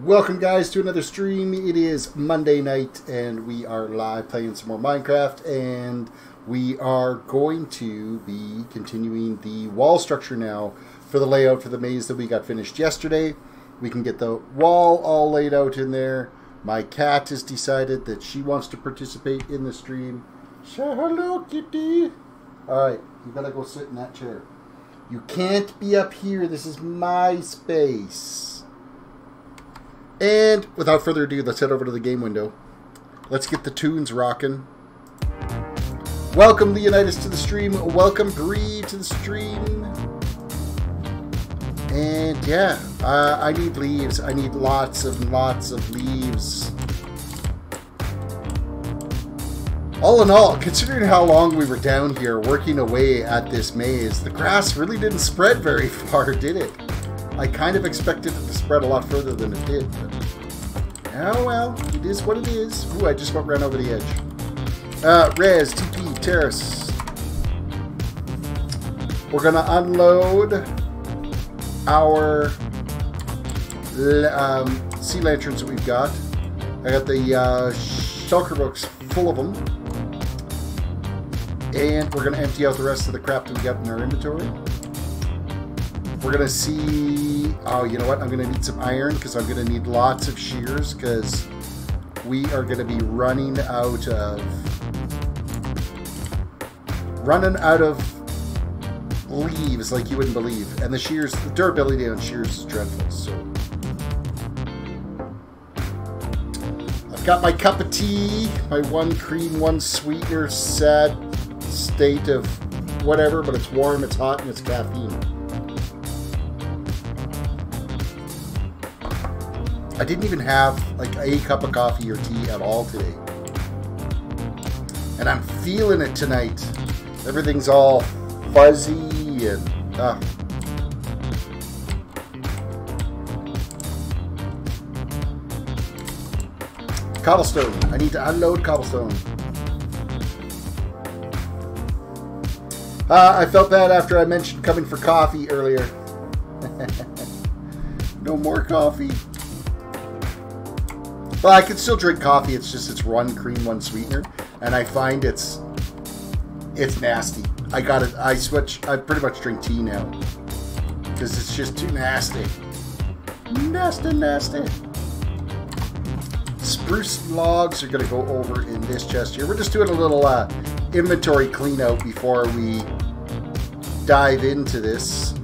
Welcome guys to another stream. It is Monday night and we are live playing some more Minecraft, and we are going to be continuing the wall structure now for the layout for the maze that we got finished yesterday. We can get the wall all laid out in there. My cat has decided that she wants to participate in the stream. Say hello, kitty. Alright, you gotta go sit in that chair. You can't be up here. This is my space. And without further ado, let's head over to the game window. Let's get the tunes rocking. Welcome Leonidas to the stream. Welcome Bree to the stream. And yeah, I need leaves. I need lots and lots of leaves. All in all, considering how long we were down here working away at this maze, the grass really didn't spread very far, did it? I kind of expected it to spread a lot further than it did. But oh well, it is what it is. Ooh, I just about ran over the edge. Rez, TP, Terrace. We're going to unload our sea lanterns that we've got. I got the shulker books full of them. And we're going to empty out the rest of the crap that we got in our inventory. We're going to see... Oh, you know what? I'm going to need some iron because I'm going to need lots of shears because we are going to be running out of leaves like you wouldn't believe. And the shears, the durability on shears is dreadful. So I've got my cup of tea, my one cream, one sweetener, sad state of whatever, but it's warm, it's hot, and it's caffeine. I didn't even have like a cup of coffee or tea at all today. And I'm feeling it tonight. Everything's all fuzzy and cobblestone. I need to unload cobblestone. I felt bad after I mentioned coming for coffee earlier. No more coffee. Well, I can still drink coffee. It's just it's one cream, one sweetener, and I find it's nasty. I got it. I pretty much drink tea now because it's just too nasty. Nasty, nasty. Spruce logs are gonna go over in this chest here. We're just doing a little inventory clean out before we dive into this.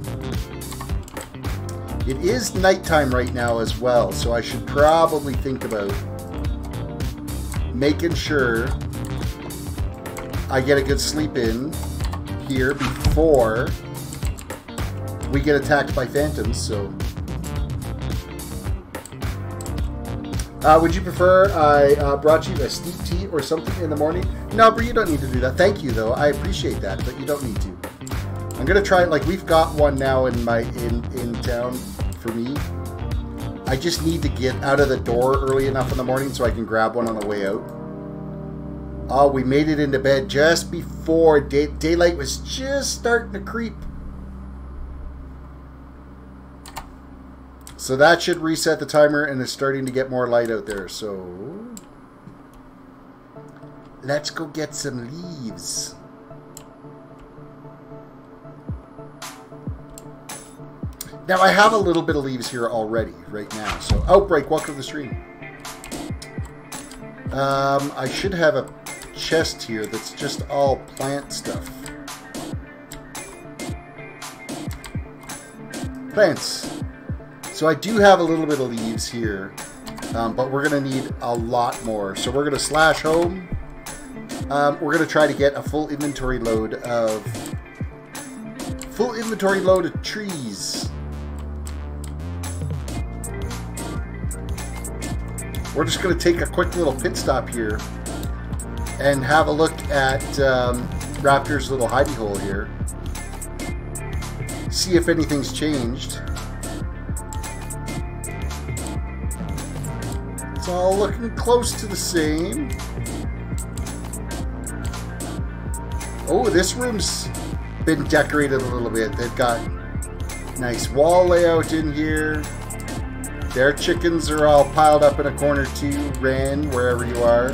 It is nighttime right now as well, so I should probably think about making sure I get a good sleep in here before we get attacked by phantoms. So, would you prefer I brought you a steep tea or something in the morning? No, but you don't need to do that. Thank you, though. I appreciate that, but you don't need to. I'm gonna try it. Like we've got one now in town. For me, I just need to get out of the door early enough in the morning so I can grab one on the way out. Oh, we made it into bed just before daylight was just starting to creep. So that should reset the timer, and it's starting to get more light out there. So let's go get some leaves. Now, I have a little bit of leaves here already, right now. So, Outbreak, welcome to the stream. I should have a chest here that's just all plant stuff. Plants. So, I do have a little bit of leaves here, but we're going to need a lot more. So, we're going to slash home. We're going to try to get a full inventory load of trees. We're just going to take a quick little pit stop here and have a look at Raptor's little hidey hole here. See if anything's changed. It's all looking close to the same. Oh, this room's been decorated a little bit. They've got nice wall layout in here. Their chickens are all piled up in a corner too. Ren, wherever you are.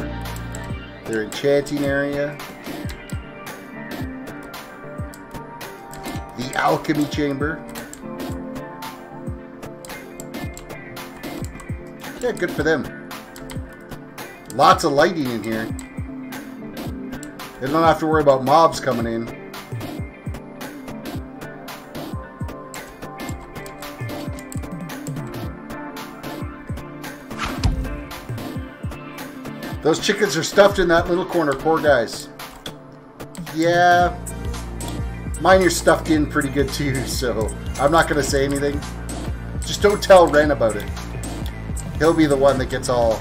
Their enchanting area. The alchemy chamber. Yeah, good for them. Lots of lighting in here. They don't have to worry about mobs coming in. Those chickens are stuffed in that little corner, poor guys. Yeah, mine are stuffed in pretty good too, so I'm not going to say anything. Just don't tell Ren about it. He'll be the one that gets all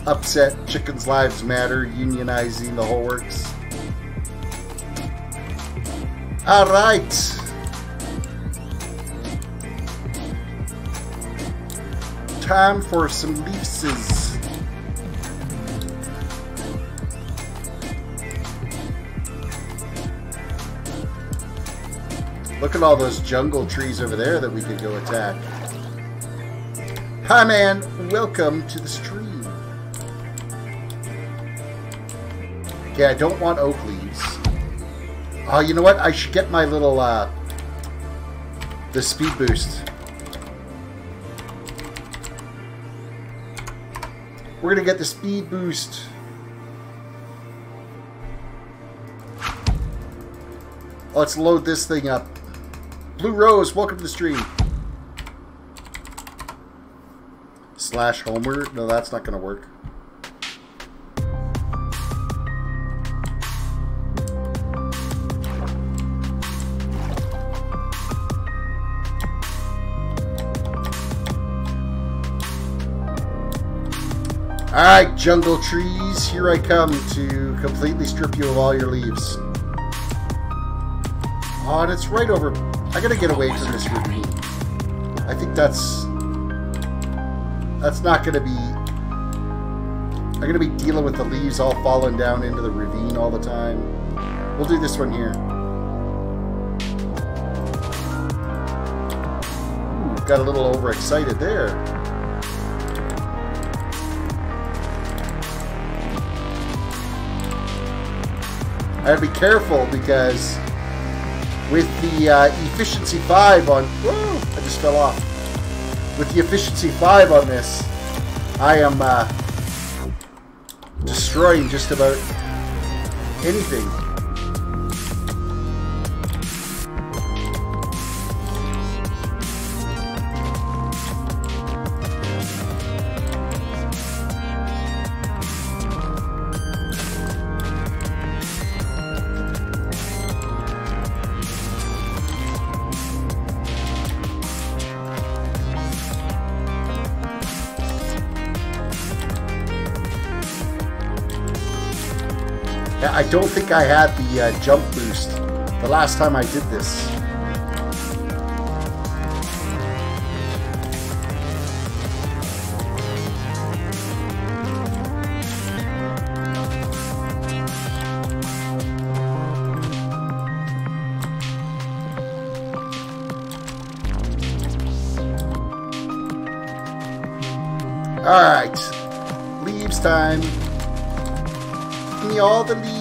upset. Chickens' lives matter, unionizing, the whole works. Alright. Time for some leases. Look at all those jungle trees over there that we could go attack. Hi man, welcome to the stream. Okay, I don't want oak leaves. Oh, you know what? I should get my little, the speed boost. We're gonna get the speed boost. Let's load this thing up. Blue Rose, welcome to the stream. Slash Homer? No, that's not going to work. Alright, jungle trees, here I come to completely strip you of all your leaves. Oh, and it's right over... I gotta get away from this ravine. I think that's not gonna be... I'm gonna be dealing with the leaves all falling down into the ravine all the time. We'll do this one here. Ooh, got a little overexcited there. I gotta be careful because with the efficiency 5 on... Whoa, I just fell off. With the efficiency 5 on this, I am destroying just about anything. I don't think I had the jump boost the last time I did this. Alright, leaves time. Give me all the leaves.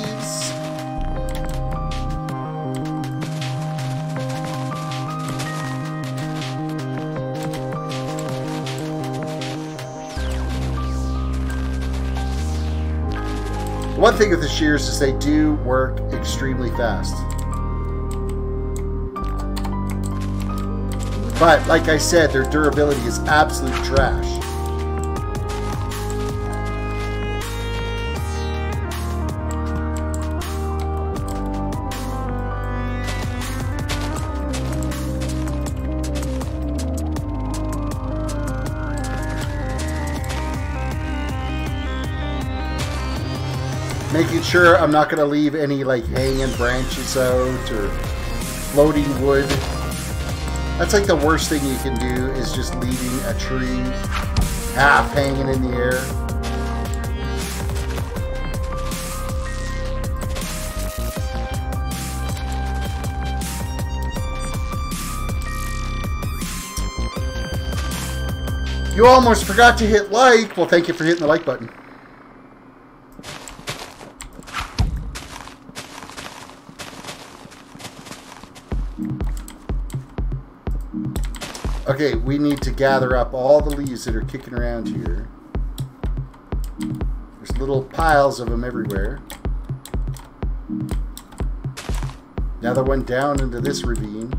One thing with the shears is they do work extremely fast. But, like I said, their durability is absolute trash. Making sure I'm not going to leave any like hanging branches out or floating wood. That's like the worst thing you can do is just leaving a tree half hanging in the air. You almost forgot to hit like. Well, thank you for hitting the like button. Okay, we need to gather up all the leaves that are kicking around here. There's little piles of them everywhere. Another one down into this ravine.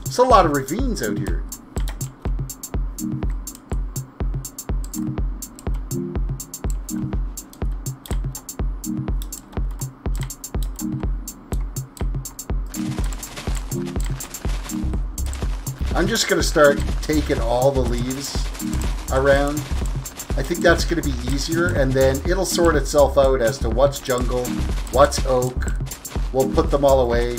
There's a lot of ravines out here. I'm just going to start taking all the leaves around. I think that's going to be easier, and then it'll sort itself out as to what's jungle, what's oak. We'll put them all away.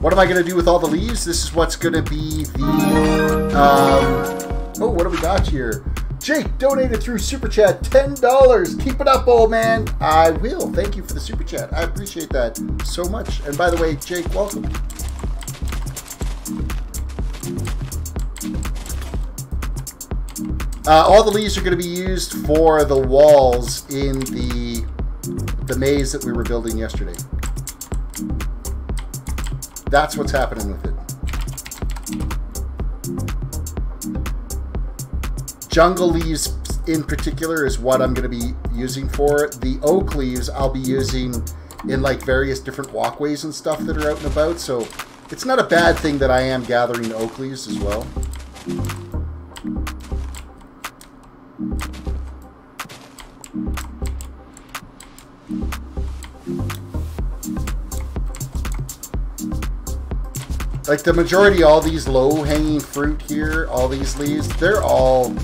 What am I going to do with all the leaves? This is what's going to be the... oh, what do we got here? Jake donated through Super Chat $10. Keep it up, old man. I will. Thank you for the Super Chat. I appreciate that so much. And by the way, Jake, welcome. All the leaves are going to be used for the walls in the maze that we were building yesterday. That's what's happening with it. Jungle leaves in particular is what I'm going to be using for it. The oak leaves I'll be using in like various different walkways and stuff that are out and about. So it's not a bad thing that I am gathering oak leaves as well. Like the majority, all these low-hanging fruit here, all these leaves, they're all,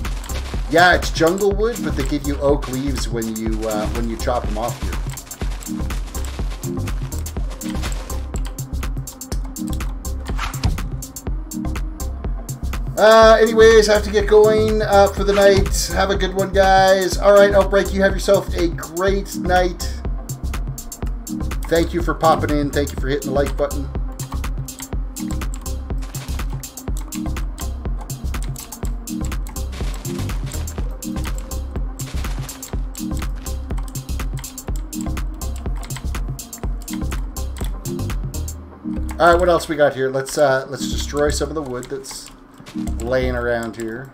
yeah, it's jungle wood, but they give you oak leaves when you chop them off here. Anyways, I have to get going for the night. Have a good one, guys. All right, Outbreak, you have yourself a great night. Thank you for popping in. Thank you for hitting the like button. All right, what else we got here? Let's destroy some of the wood that's laying around here.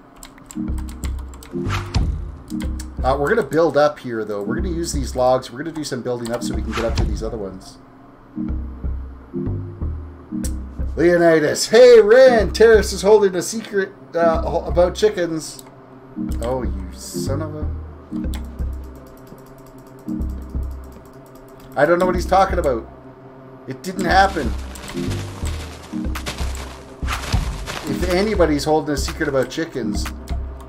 We're gonna build up here, though. We're gonna use these logs. We're gonna do some building up so we can get up to these other ones. Leonidas, hey Ren, Terris is holding a secret about chickens. Oh, you son of a! I don't know what he's talking about. It didn't happen. If anybody's holding a secret about chickens,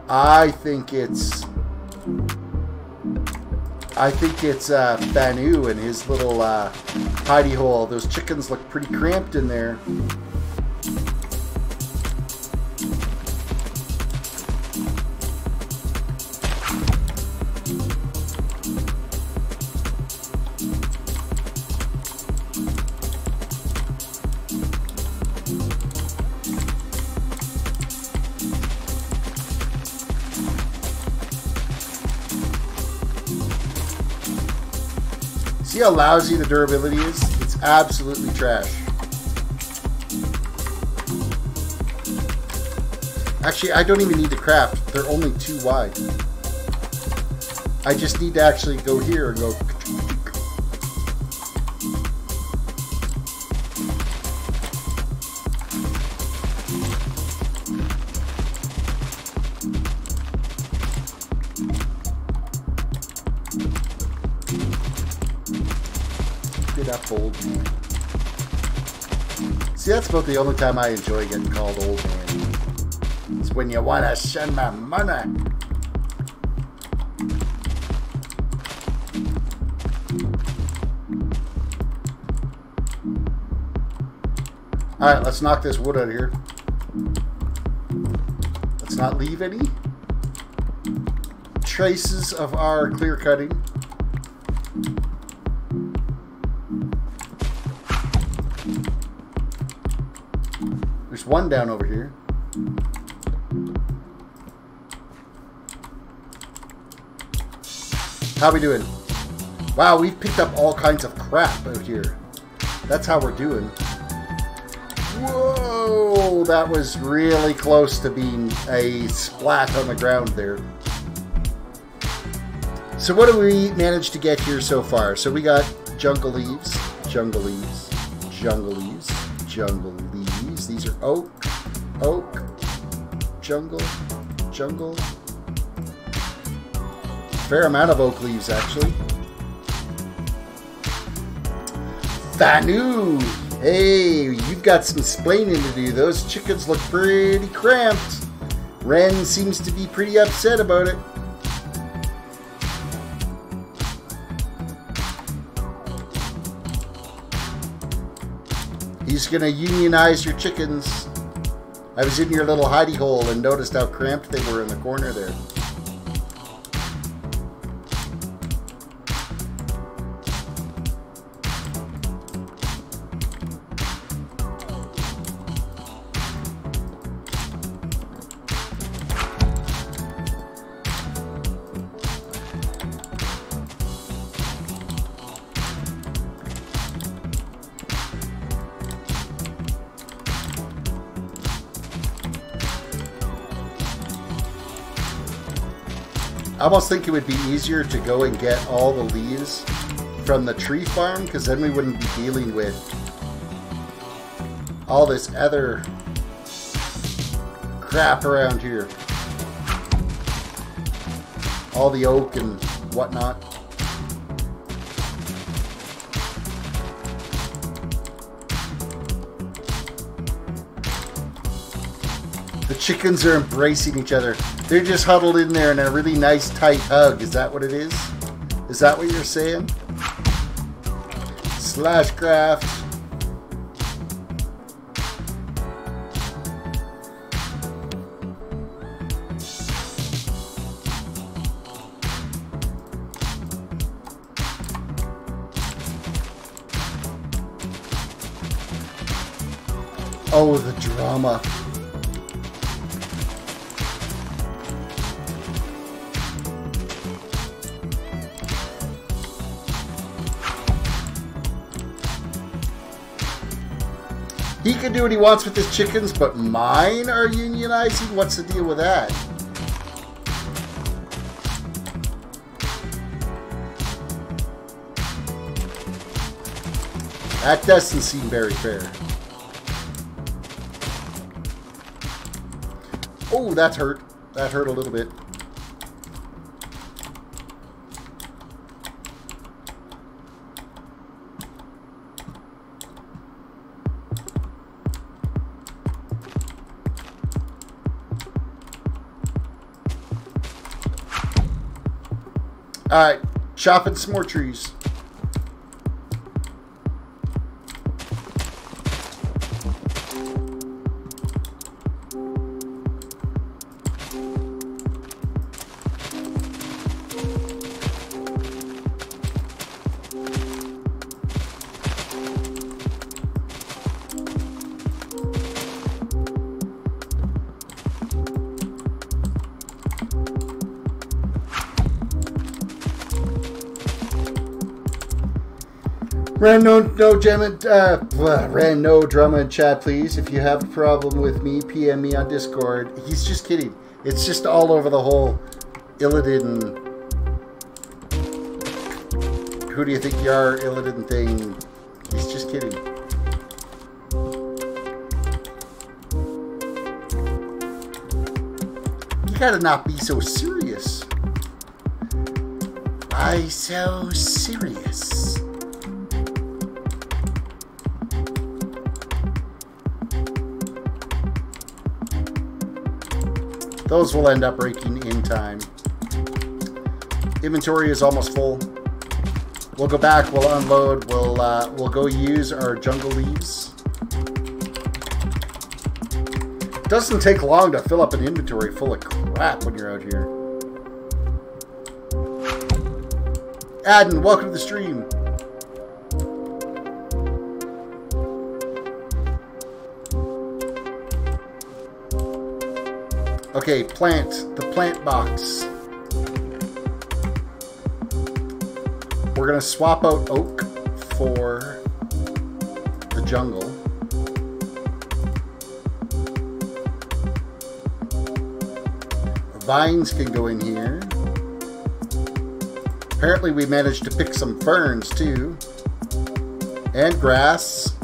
I think it's Banu and his little hidey hole. Those chickens look pretty cramped in there. See how lousy the durability is? It's absolutely trash. Actually, I don't even need to craft. They're only 2 wide. I just need to actually go here and go... Old man. See, that's about the only time I enjoy getting called old man. It's when you want to send my money. Alright, let's knock this wood out of here. Let's not leave any traces of our clear cutting. There's one down over here. How we doing? Wow, we've picked up all kinds of crap out here. That's how we're doing. Whoa, that was really close to being a splat on the ground there. So what do we manage to get here so far? So we got jungle leaves, jungle leaves, jungle leaves, jungle leaves. These are oak, oak, jungle, jungle. Fair amount of oak leaves, actually. Fanu! Hey, you've got some splaining to do. Those chickens look pretty cramped. Ren seems to be pretty upset about it. He's gonna unionize your chickens. I was in your little hidey hole and noticed how cramped they were in the corner there. I almost think it would be easier to go and get all the leaves from the tree farm, because then we wouldn't be dealing with all this other crap around here. All the oak and whatnot. The chickens are embracing each other. They're just huddled in there in a really nice tight hug. Is that what it is? Is that what you're saying? Slashcraft. Oh, the drama. He can do what he wants with his chickens, but mine are unionizing? What's the deal with that? That doesn't seem very fair. Oh, that's hurt. That hurt a little bit. Alright, chopping some more trees. Ren, no drama in chat, please. If you have a problem with me, PM me on Discord. He's just kidding. It's just all over the whole Illidan. Who do you think you are, Illidan thing? He's just kidding. You gotta not be so serious. Why so serious? Those will end up breaking in time. Inventory is almost full. We'll go back, we'll unload, we'll go use our jungle leaves. Doesn't take long to fill up an inventory full of crap when you're out here. Adden, welcome to the stream. Okay, plant. The plant box. We're going to swap out oak for the jungle. Vines can go in here. Apparently we managed to pick some ferns too. And grass.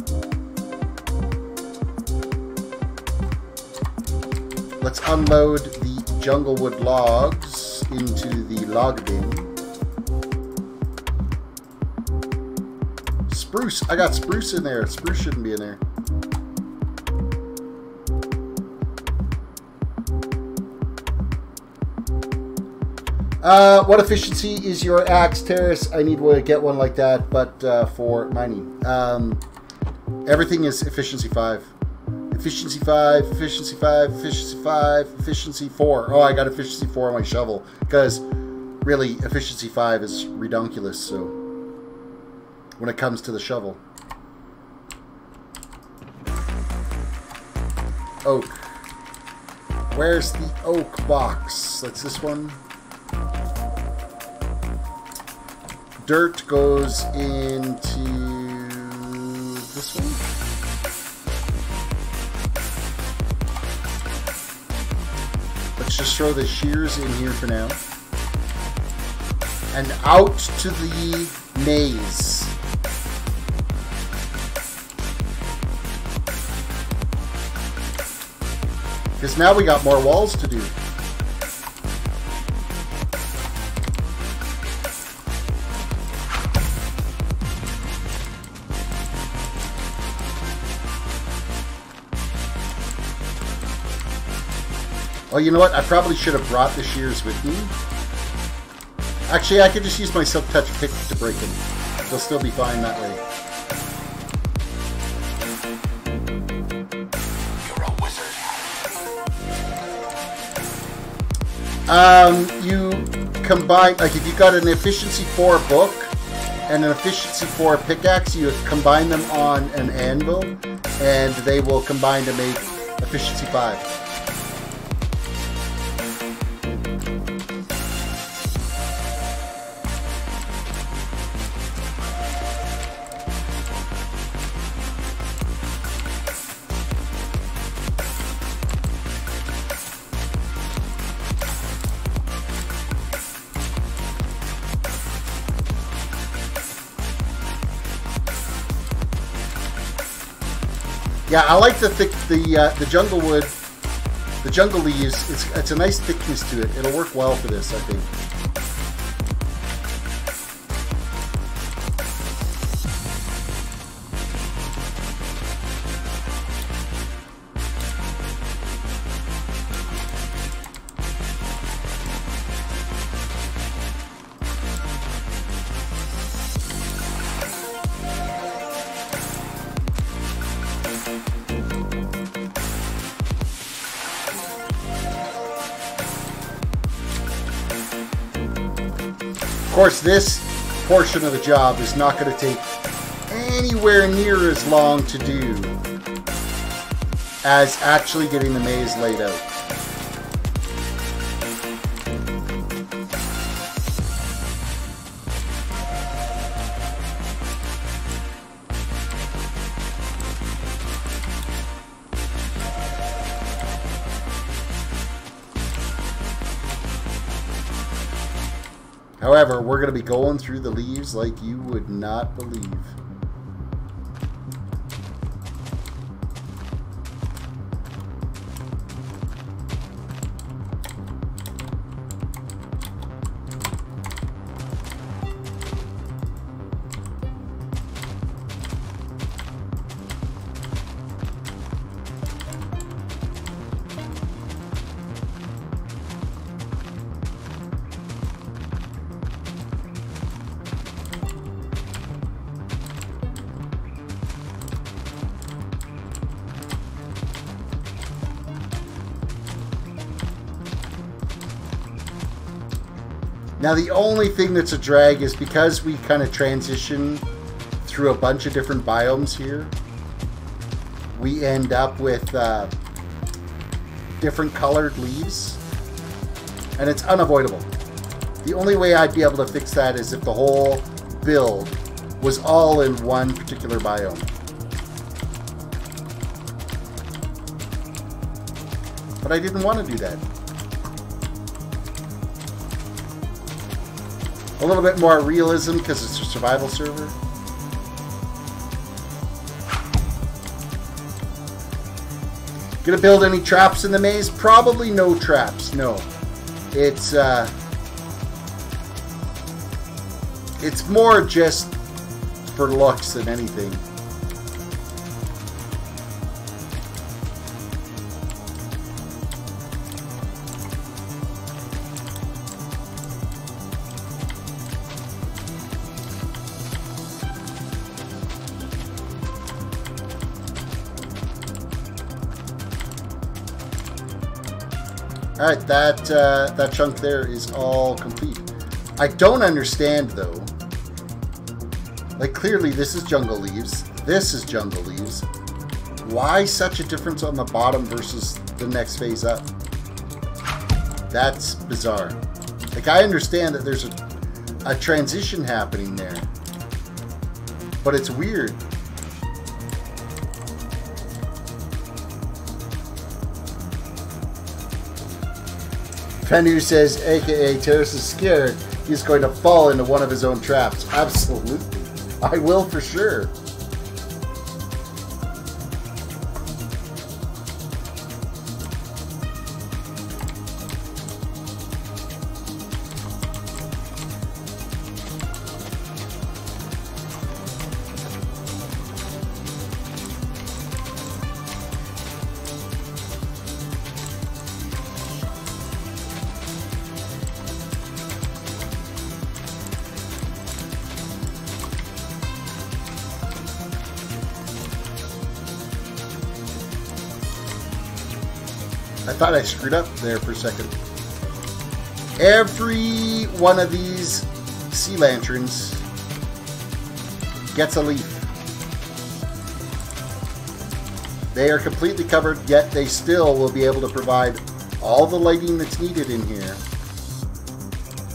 Let's unload the junglewood logs into the log bin. Spruce. I got spruce in there. Spruce shouldn't be in there. What efficiency is your axe, Terrace? I need to get one like that, but for mining. Everything is efficiency 5. Efficiency 5, efficiency 5, efficiency 5, efficiency 4. Oh, I got efficiency 4 on my shovel. Because, really, efficiency 5 is redunculous, so... when it comes to the shovel. Oak. Where's the oak box? That's this one. Dirt goes into this one. Let's just throw the shears in here for now. And out to the maze. Because now we got more walls to do. Oh, you know what? I probably should have brought the shears with me. Actually, I could just use my silk touch pick to break them. They'll still be fine that way. You're a wizard. You combine, like if you got an efficiency 4 book and an efficiency 4 pickaxe, you combine them on an anvil, and they will combine to make efficiency 5. Yeah, I like the jungle wood, the jungle leaves. It's a nice thickness to it. It'll work well for this, I think. Of course, this portion of the job is not going to take anywhere near as long to do as actually getting the maze laid out. However, we're going to be going through the leaves like you would not believe. Now the only thing that's a drag is because we kind of transition through a bunch of different biomes here, we end up with different colored leaves, and it's unavoidable. The only way I'd be able to fix that is if the whole build was all in one particular biome. But I didn't want to do that. A little bit more realism because it's a survival server. Gonna build any traps in the maze? Probably no traps, no. It's more just for looks than anything. Alright, that chunk there is all complete. I don't understand, though. Like, clearly this is jungle leaves. This is jungle leaves. Why such a difference on the bottom versus the next phase up? That's bizarre. Like, I understand that there's a transition happening there. But it's weird. Fenu says, aka Terrace is scared he's going to fall into one of his own traps. Absolutely. I will for sure. I thought I screwed up there for a second. Every one of these sea lanterns gets a leaf. They are completely covered, yet they still will be able to provide all the lighting that's needed in here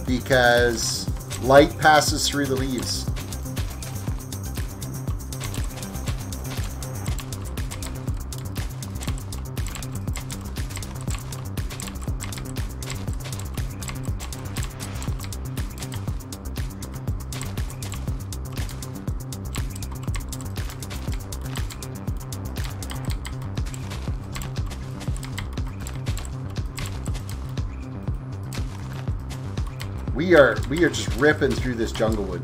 because light passes through the leaves. We are just ripping through this jungle wood.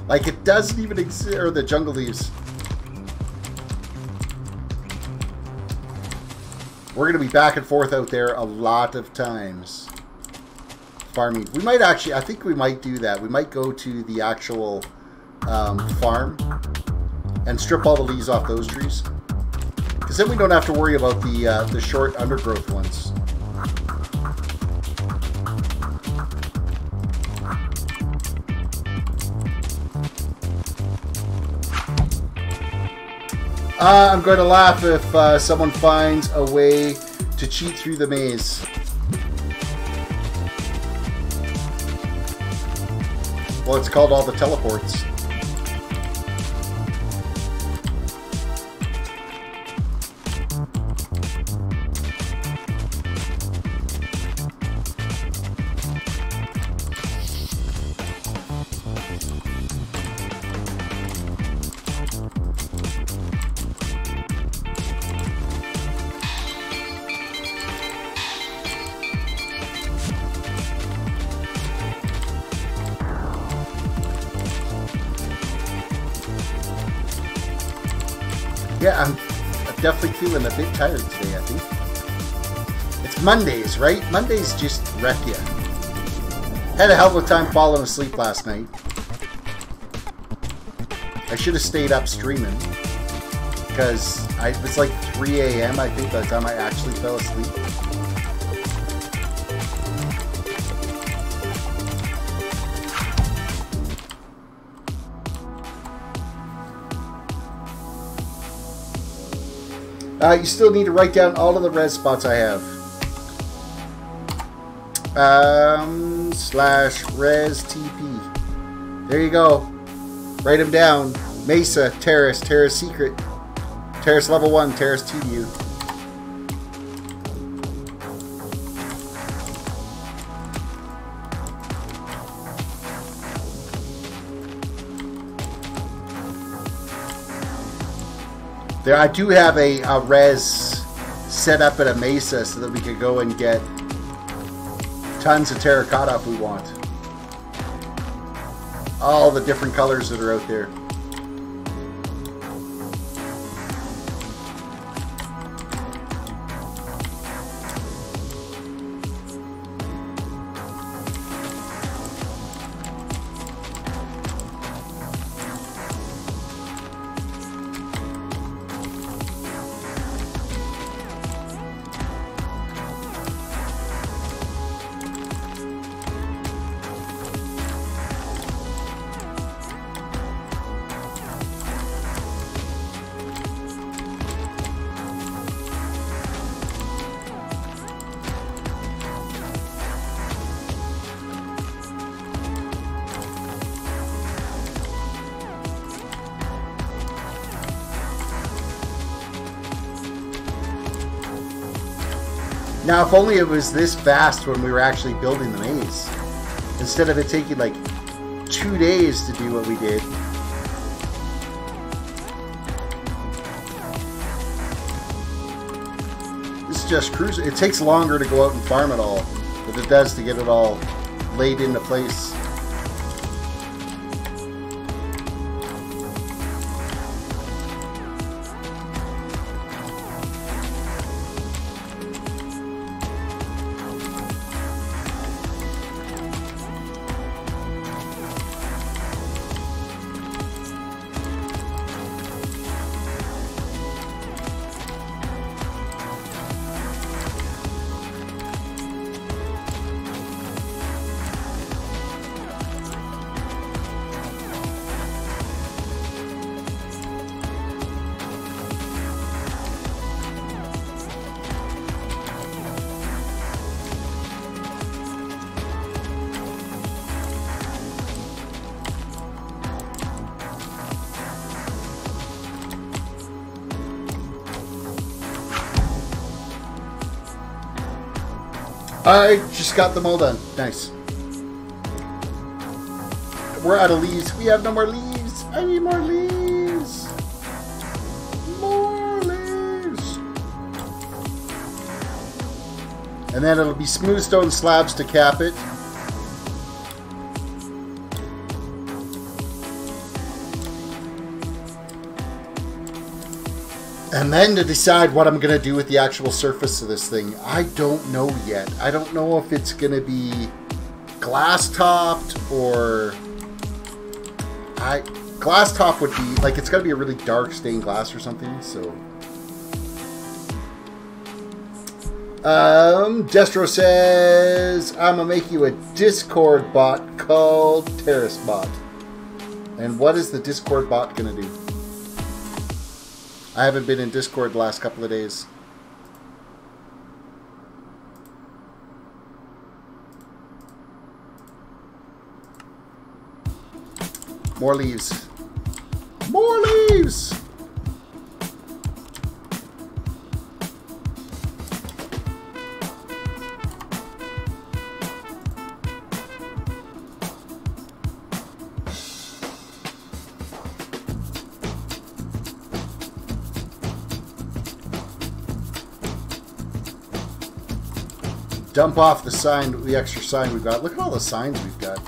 Like it doesn't even exist, or the jungle leaves. We're going to be back and forth out there a lot of times. Farming. We might actually, I think we might do that. We might go to the actual farm and strip all the leaves off those trees. Because then we don't have to worry about the short undergrowth ones. I'm going to laugh if someone finds a way to cheat through the maze. Well, it's called all the teleports. Yeah, I'm definitely feeling a bit tired today, I think. It's Mondays, right? Mondays just wreck you. Had a hell of a time falling asleep last night. I should have stayed up streaming. Because it was like 3 a.m. I think by the time I actually fell asleep. You still need to write down all of the res spots I have. Slash res TP. There you go. Write them down. Mesa, Terris, Terris Secret, Terris Level 1, Terris TDU. There, I do have a res set up at a Mesa so that we could go and get tons of terracotta if we want. All the different colors that are out there. Now, if only it was this fast when we were actually building the maze. Instead of it taking like 2 days to do what we did. This is just cruising. It takes longer to go out and farm it all than it does to get it all laid into place. I just got them all done. Nice. We're out of leaves. We have no more leaves. I need more leaves. More leaves. And then it'll be smooth stone slabs to cap it. And then to decide what I'm going to do with the actual surface of this thing. I don't know yet. I don't know if it's going to be glass topped or... Glass top would be... Like, it's got to be a really dark stained glass or something, so... Destro says, I'm going to make you a Discord bot called TerrisBot. And what is the Discord bot going to do? I haven't been in Discord the last couple of days. More leaves. More leaves! Dump off the sign, the extra sign we've got. Look at all the signs we've got.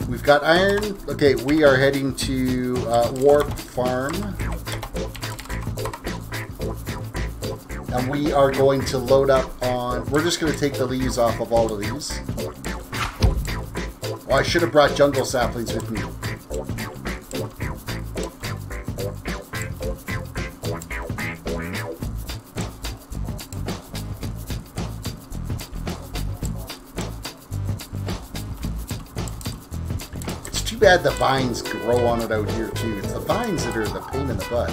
We've got iron. Okay, we are heading to Warp Farm. And we are going to load up on... We're just going to take the leaves off of all of these. Oh, I should have brought jungle saplings with me. Too bad the vines grow on it out here too. It's the vines that are the pain in the butt.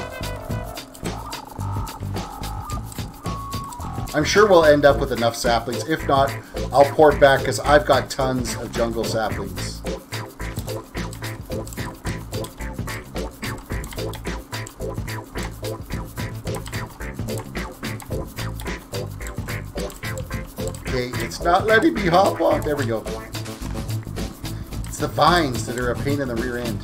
I'm sure we'll end up with enough saplings. If not, I'll port back because I've got tons of jungle saplings. Okay, it's not letting me hop on. There we go. It's the vines that are a pain in the rear end.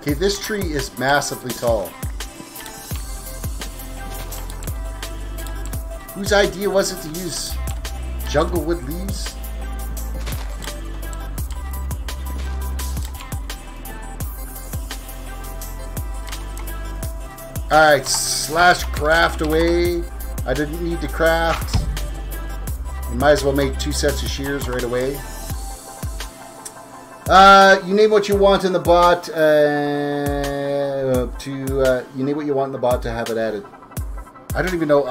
Okay, this tree is massively tall. Whose idea was it to use jungle wood leaves? Alright, slash craft away. I didn't need to craft. You might as well make 2 sets of shears right away. You name what you want in the bot you name what you want in the bot to have it added. I don't even know.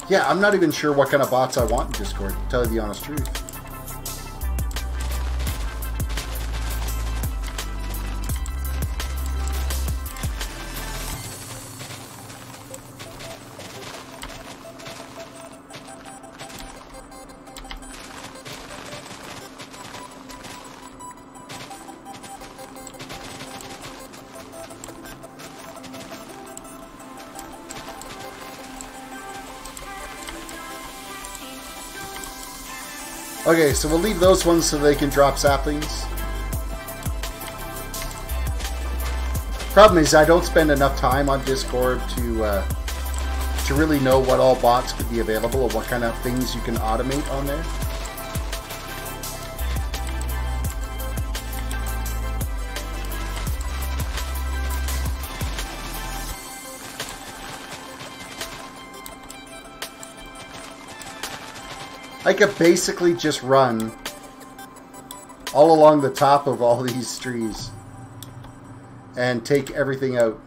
Yeah, I'm not even sure what kind of bots I want in Discord, to tell you the honest truth. Okay, so we'll leave those ones so they can drop saplings. Problem is, I don't spend enough time on Discord to really know what all bots could be available or what kind of things you can automate on there. I could basically just run all along the top of all these trees and take everything out.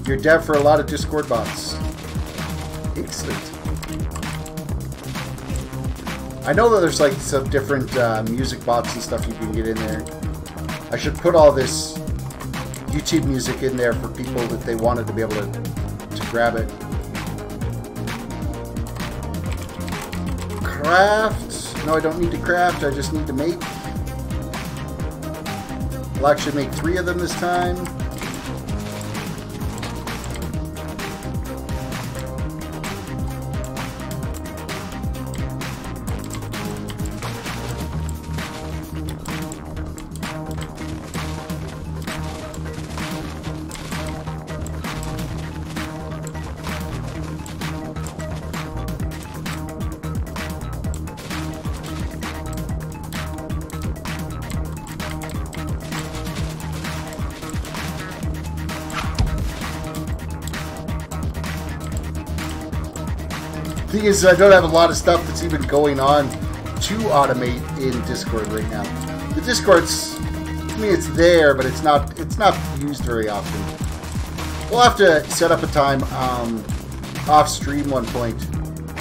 You're dev for a lot of Discord bots. Excellent. I know that there's like some different music bots and stuff you can get in there. I should put all this YouTube music in there for people that they wanted to be able to grab it. Craft. No, I don't need to craft. I just need to make. I'll actually make 3 of them this time. Thing is, I don't have a lot of stuff that's even going on to automate in Discord right now. The Discord's, I mean, it's there, but it's not used very often. We'll have to set up a time off stream one point.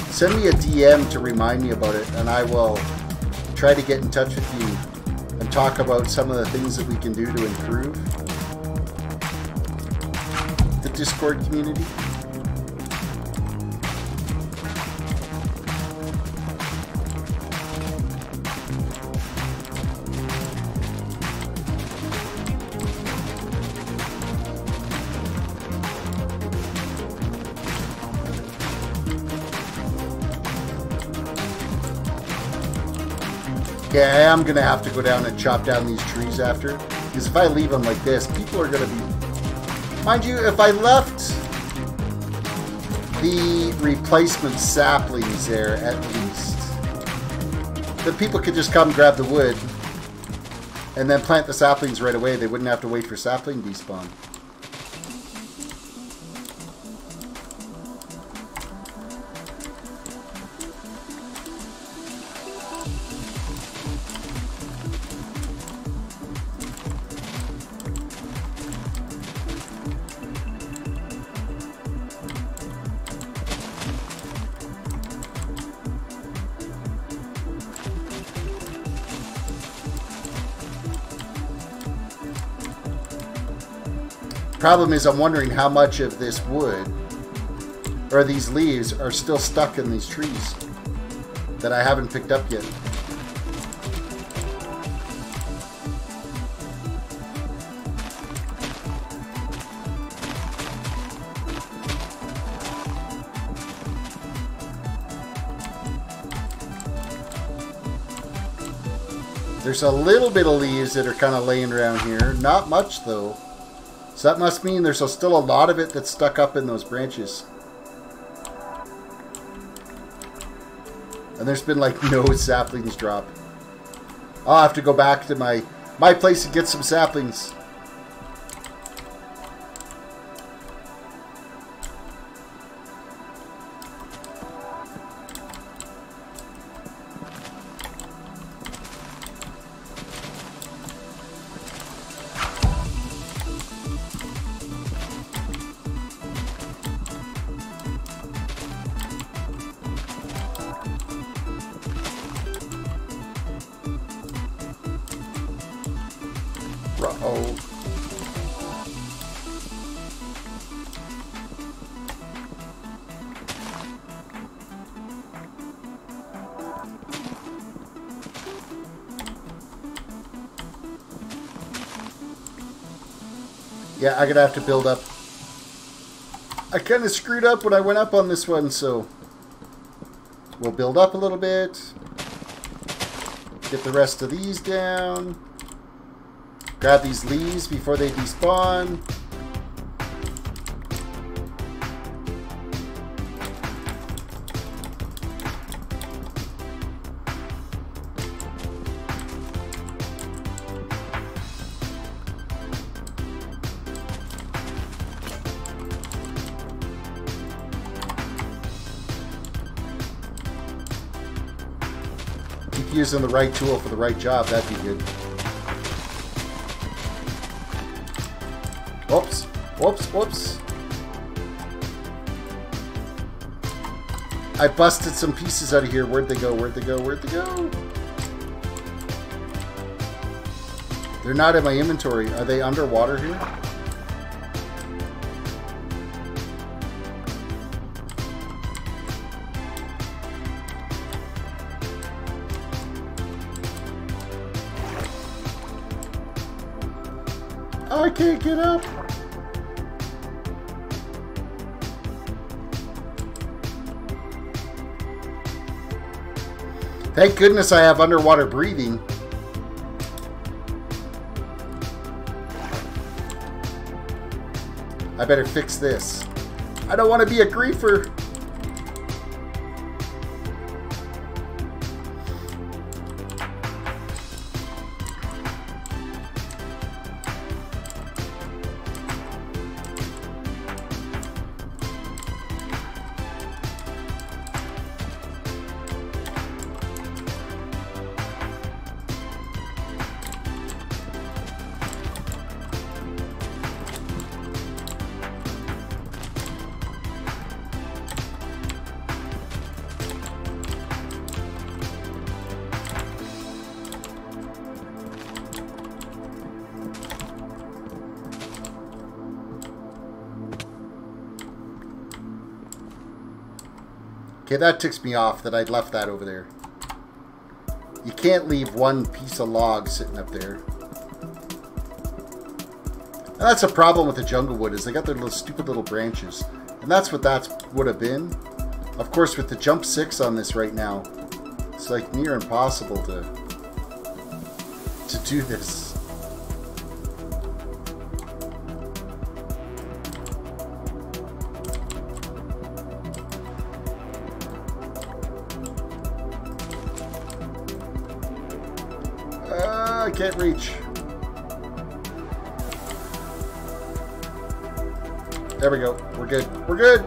Send me a DM to remind me about it, and I will try to get in touch with you and talk about some of the things that we can do to improve the Discord community. Okay, I am going to have to go down and chop down these trees after. Because if I leave them like this, people are going to be... Mind you, if I left the replacement saplings there at least, then people could just come grab the wood and then plant the saplings right away. They wouldn't have to wait for sapling despawn. Problem is, I'm wondering how much of this wood or these leaves are still stuck in these trees that I haven't picked up yet. There's a little bit of leaves that are kind of laying around here. Not much though. So that must mean there's still a lot of it that's stuck up in those branches. And there's been like no saplings drop. I'll have to go back to my place and get some saplings. Uh-oh. Yeah, I'm gonna have to build up. I kind of screwed up when I went up on this one, so we'll build up a little bit. Get the rest of these down. Grab these leaves before they despawn. Keep using the right tool for the right job, that'd be good. Whoops, whoops, whoops. I busted some pieces out of here. Where'd they go? Where'd they go? Where'd they go? They're not in my inventory. Are they underwater here? Oh, I can't get up. Thank goodness I have underwater breathing. I better fix this. I don't want to be a griefer. Okay, that ticks me off that I'd left that over there. You can't leave one piece of log sitting up there. And that's a problem with the jungle wood, is they got their little stupid little branches. And that's what that would have been. Of course, with the jump 6 on this right now, it's like near impossible to to do this. I can't reach. There we go. We're good. We're good.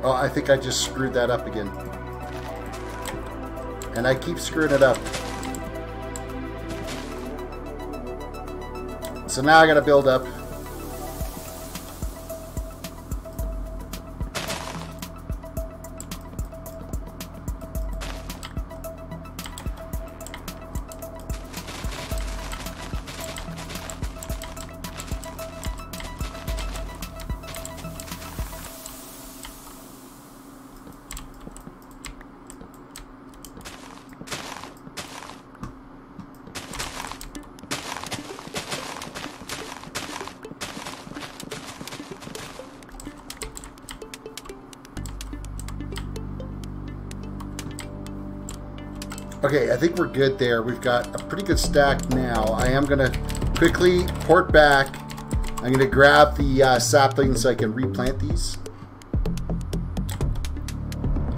Oh, I think I just screwed that up again. And I keep screwing it up. So now I gotta build up. Okay, I think we're good there. We've got a pretty good stack now. I am going to quickly port back. I'm going to grab the saplings so I can replant these.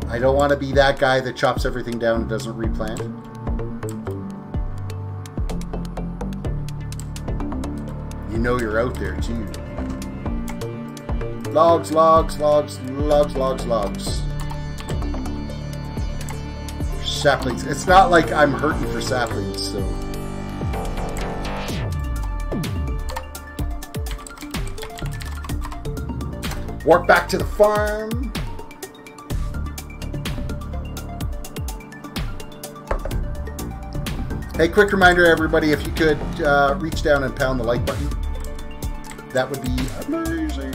I don't want to be that guy that chops everything down and doesn't replant. You know you're out there too. Logs, logs, logs, logs, logs, logs. Saplings. It's not like I'm hurting for saplings, so. Walk back to the farm. Hey, quick reminder, everybody, if you could reach down and pound the like button, that would be amazing.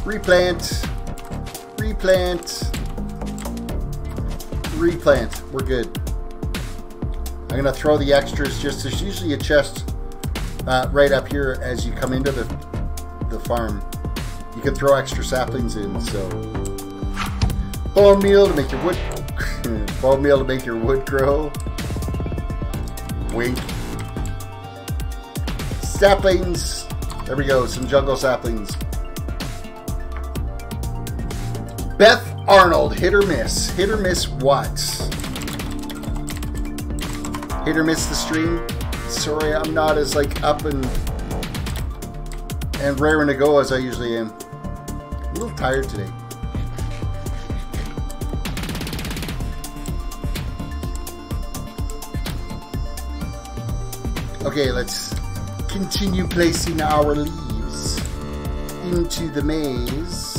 Replant, replant, replant. We're good. I'm going to throw the extras. Just there's usually a chest right up here as you come into the farm. You can throw extra saplings in. So bone meal to make your wood. Bone meal to make your wood grow. Wink. Saplings. There we go. Some jungle saplings. Beth Arnold, hit or miss? Hit or miss what? Hit or miss the stream? Sorry, I'm not as like up and raring to go as I usually am. A little tired today. Okay, let's continue placing our leaves into the maze.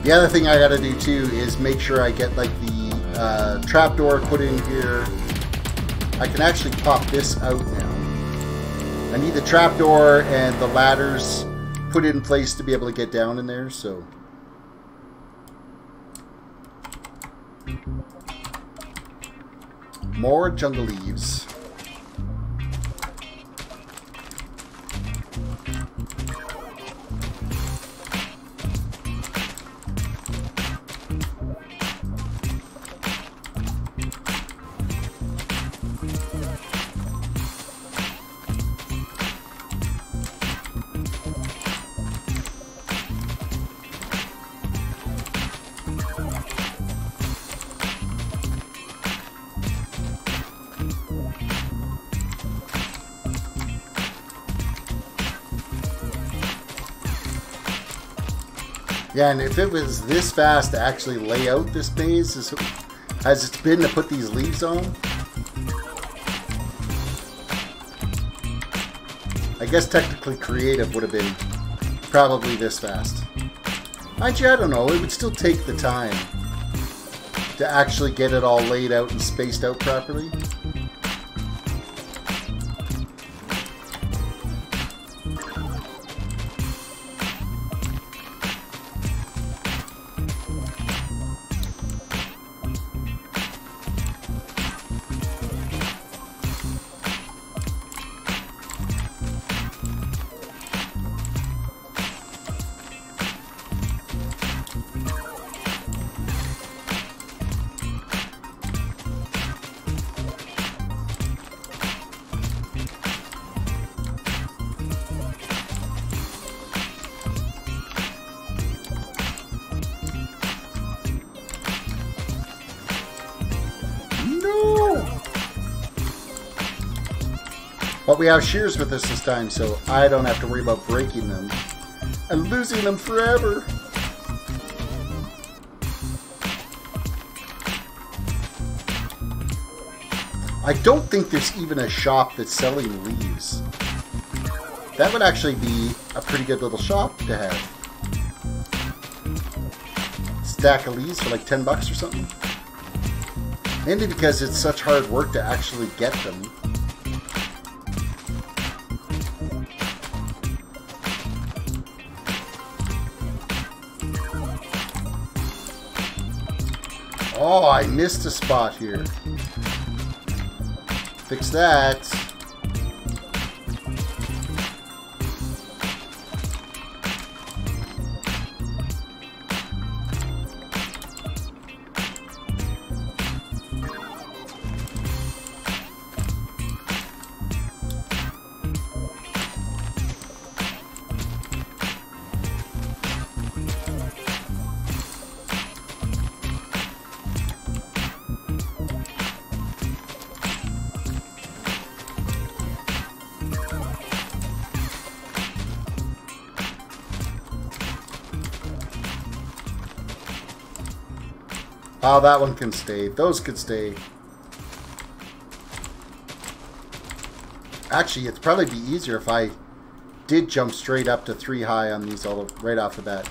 The other thing I gotta do too is make sure I get like the trapdoor put in here. I can actually pop this out now. I need the trapdoor and the ladders put in place to be able to get down in there, so. More jungle leaves. Yeah, and if it was this fast to actually lay out this maze as it's been to put these leaves on, I guess technically creative would have been probably this fast. Mind you, I don't know, it would still take the time to actually get it all laid out and spaced out properly. But we have shears with us this time, so I don't have to worry about breaking them and losing them forever. I don't think there's even a shop that's selling leaves. That would actually be a pretty good little shop to have. Stack of leaves for like 10 bucks or something. Mainly because it's such hard work to actually get them. Oh, I missed a spot here. Fix that. Oh, that one can stay. Those could stay. Actually, it'd probably be easier if I did jump straight up to 3 high on these all right off the bat.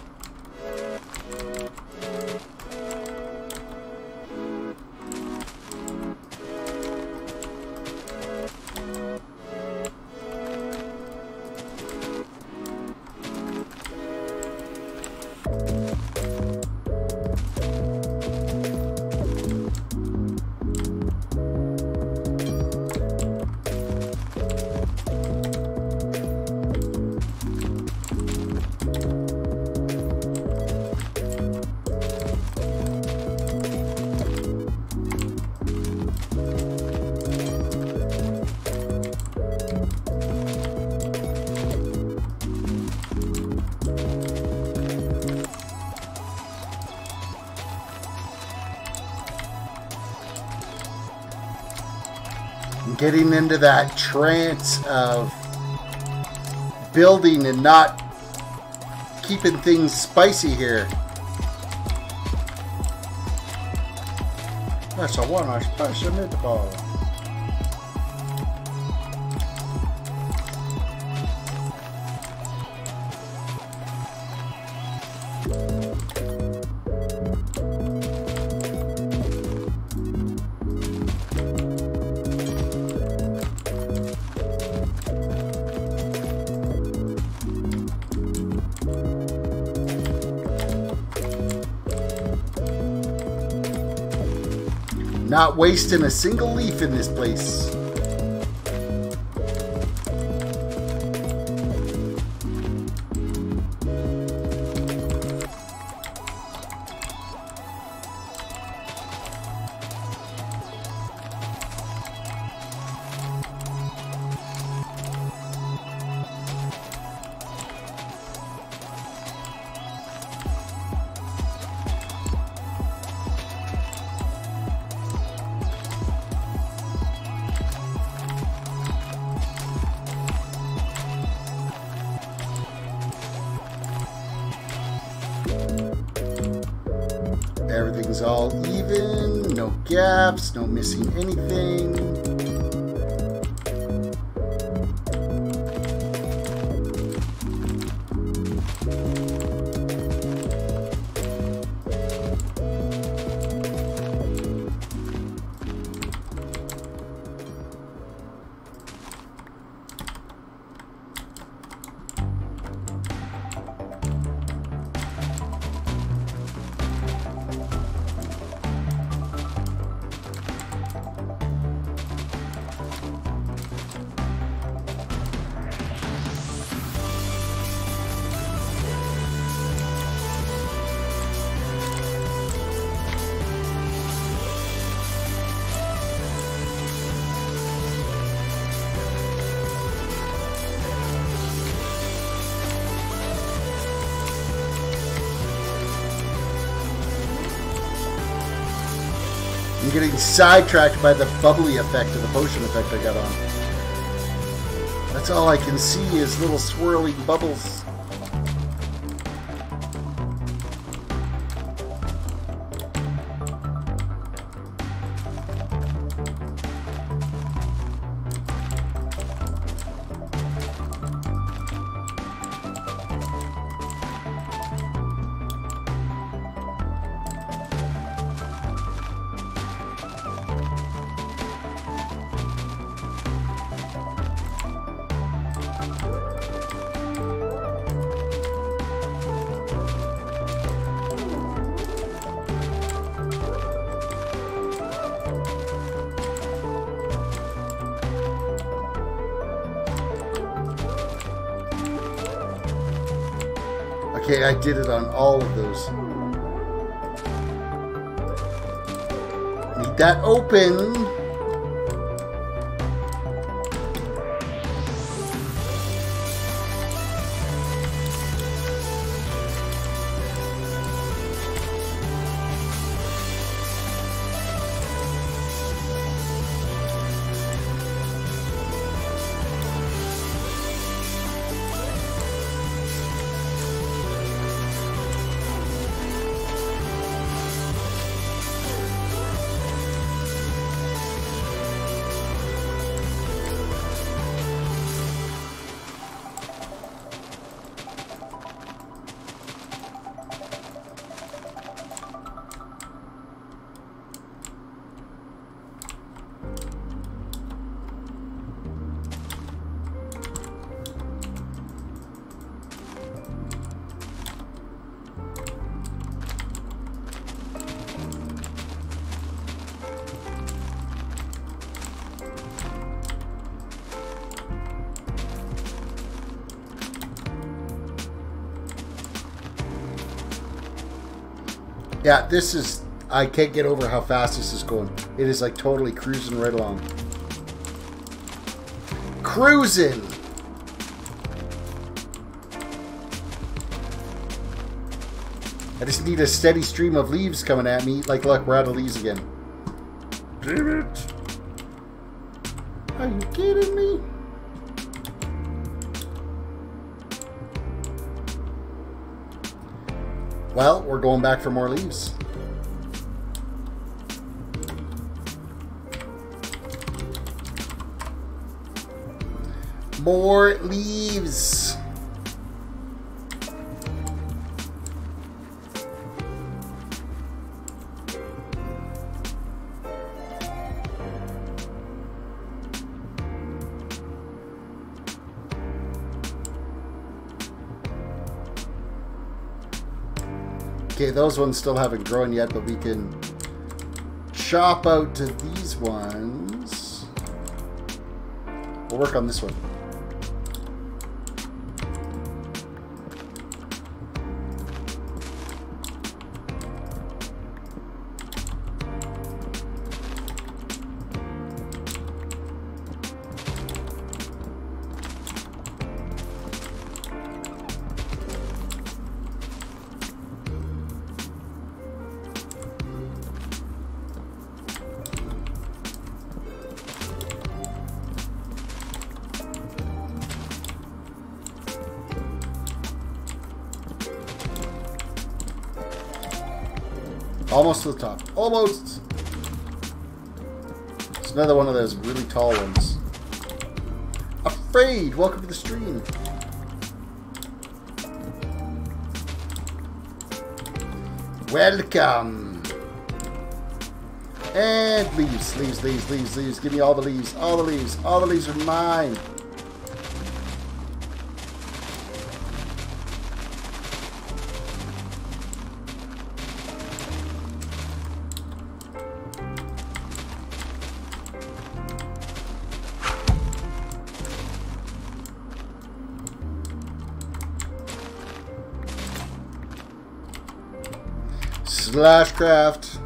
Getting into that trance of building and not keeping things spicy here. That's a one spicy meatball. Not wasting a single leaf in this place. Everything's all even, no gaps, no missing anything. I'm getting sidetracked by the bubbly effect of the potion effect I got on. That's all I can see is little swirling bubbles. Okay, I did it on all of those. Need that open. Yeah, this is... I can't get over how fast this is going. It is like totally cruising right along. Cruising! I just need a steady stream of leaves coming at me. Like, look, we're out of leaves again. Damn it! Are you kidding me? Well, we're going back for more leaves. More leaves. Okay, those ones still haven't grown yet, but we can chop out to these ones. We'll work on this one. Almost to the top. Almost. It's another one of those really tall ones. Afraid. Welcome to the stream. Welcome. And leaves, leaves, leaves, leaves, leaves. Give me all the leaves. All the leaves. All the leaves are mine. Slash craft.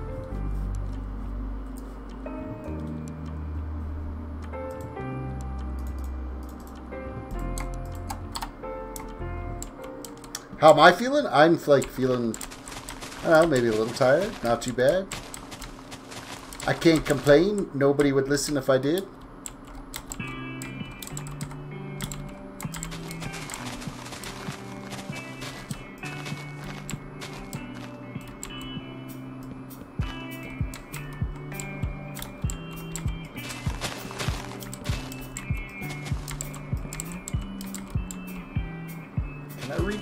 How am I feeling? I'm like feeling, I don't know, maybe a little tired. Not too bad. I can't complain. Nobody would listen if I did.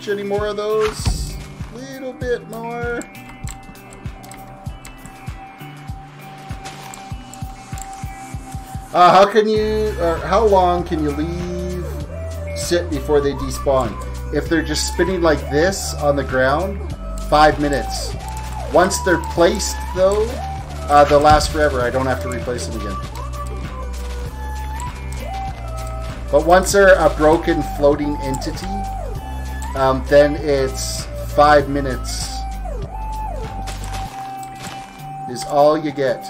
Any more of those? A little bit more. How can you, or how long can you leave sit before they despawn? If they're just spinning like this on the ground, 5 minutes. Once they're placed, though, they'll last forever. I don't have to replace them again. But once they're a broken floating entity, then it's 5 minutes is all you get.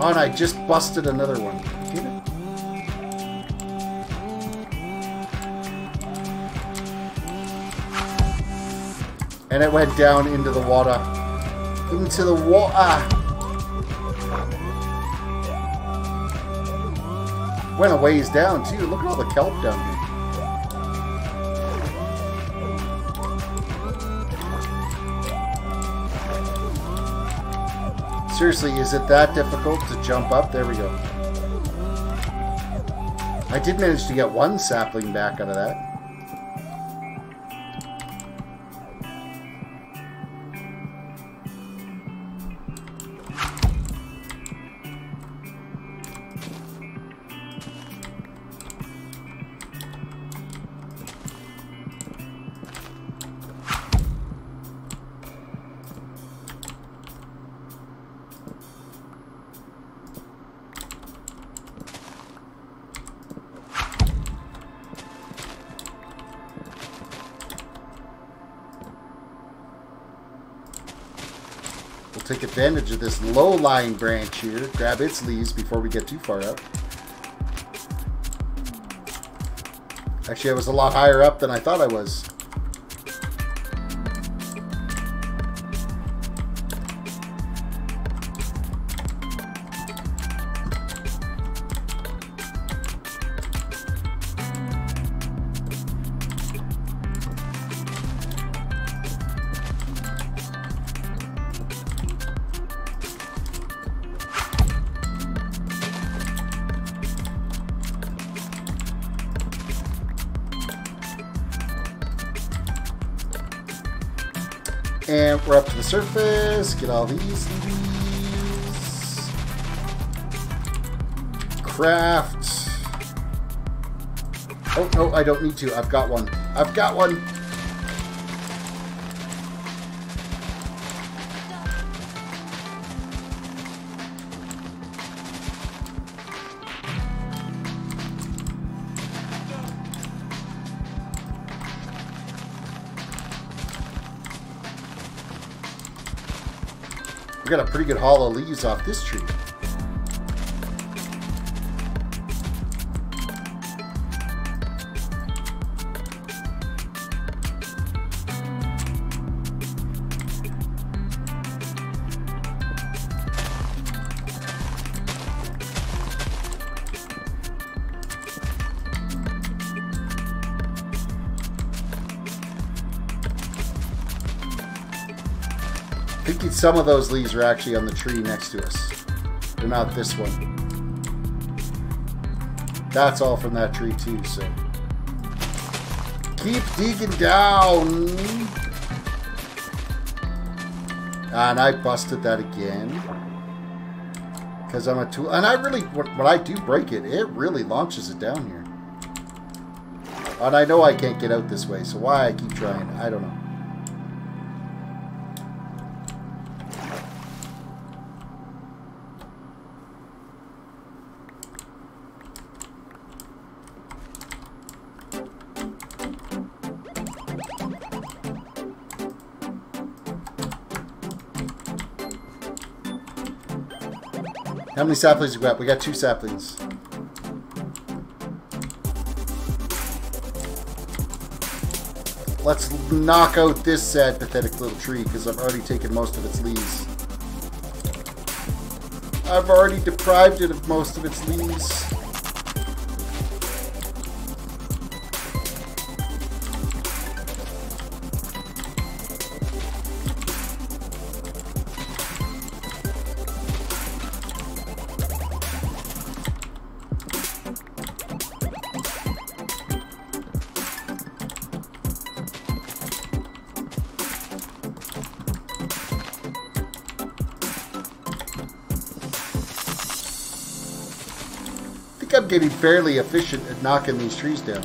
Oh, and I just busted another one. Damn it. And it went down into the water. Into the water. Went a ways down, too. Look at all the kelp down here. Seriously, is it that difficult to jump up? There we go. I did manage to get one sapling back out of that. Take advantage of this low-lying branch here. Grab its leaves before we get too far up. Actually, I was a lot higher up than I thought I was. And we're up to the surface. Get all these leaves. Craft. Oh, no, I don't need to. I've got one. I've got one. We got a pretty good haul of leaves off this tree. think some of those leaves are actually on the tree next to us. They're not this one. That's all from that tree too, so. Keep digging down. And I busted that again. Because I'm a tool. And I really, when I do break it, it really launches it down here. And I know I can't get out this way, so why I keep trying, I don't know. How many saplings we got? We got 2 saplings. Let's knock out this sad, pathetic little tree because I've already taken most of its leaves. I've already deprived it of most of its leaves. I'm getting fairly efficient at knocking these trees down.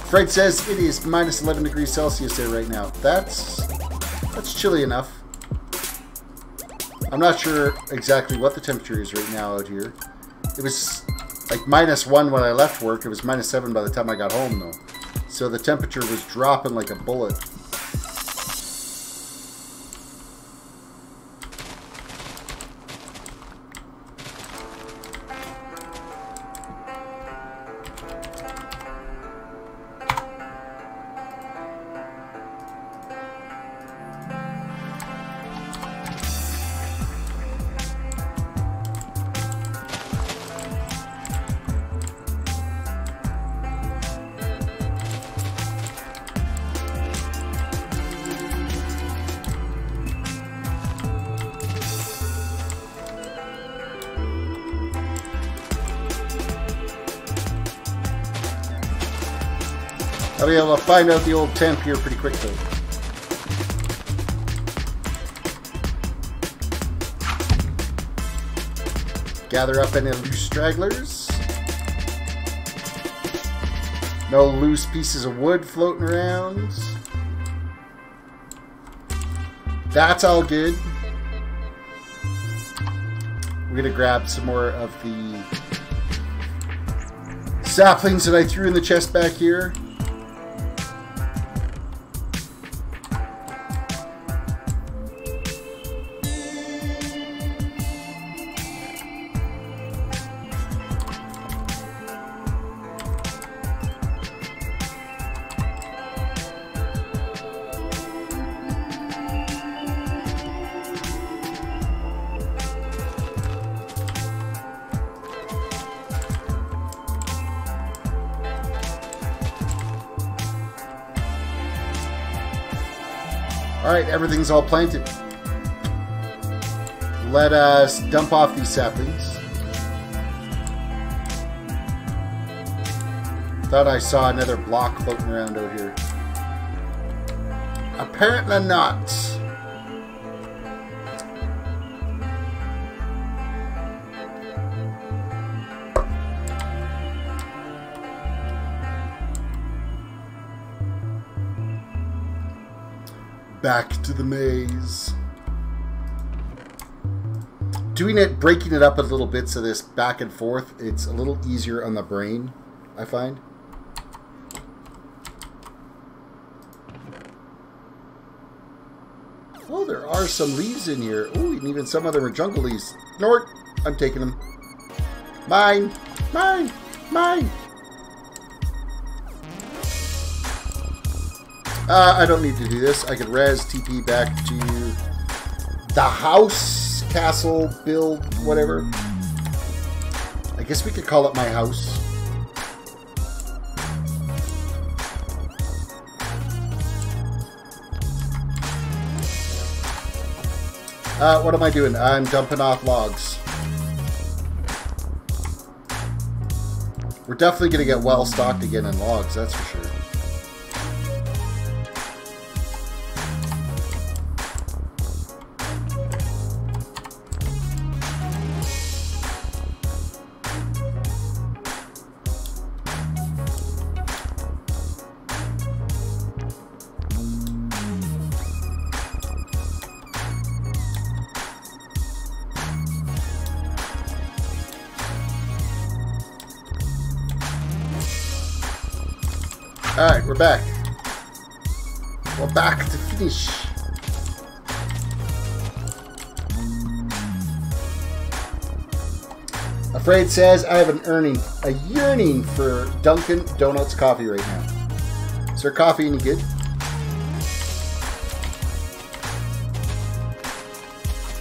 Fred says it is minus 11 degrees Celsius there right now. That's chilly enough. I'm not sure exactly what the temperature is right now out here. It was like -1 when I left work. It was -7 by the time I got home though. So the temperature was dropping like a bullet. I'll be able to find out the old temp here pretty quickly. Gather up any loose stragglers. No loose pieces of wood floating around. That's all good. We're gonna grab some more of the saplings that I threw in the chest back here. Alright, everything's all planted. Let us dump off these saplings. Thought I saw another block floating around out here. Apparently not. Back to the maze. Breaking it up a little bit so this back and forth, it's a little easier on the brain, I find. Oh, there are some leaves in here. Oh, and even some of them are jungle leaves. Nort, I'm taking them. Mine, mine, mine. I don't need to do this. I can res TP back to the house, castle, build, whatever. I guess we could call it my house. What am I doing? I'm dumping off logs. We're definitely going to get well stocked again in logs, that's for sure. Alright, we're back. We're back to finish. Afraid says, I have a yearning for Dunkin' Donuts coffee right now. Is there coffee any good?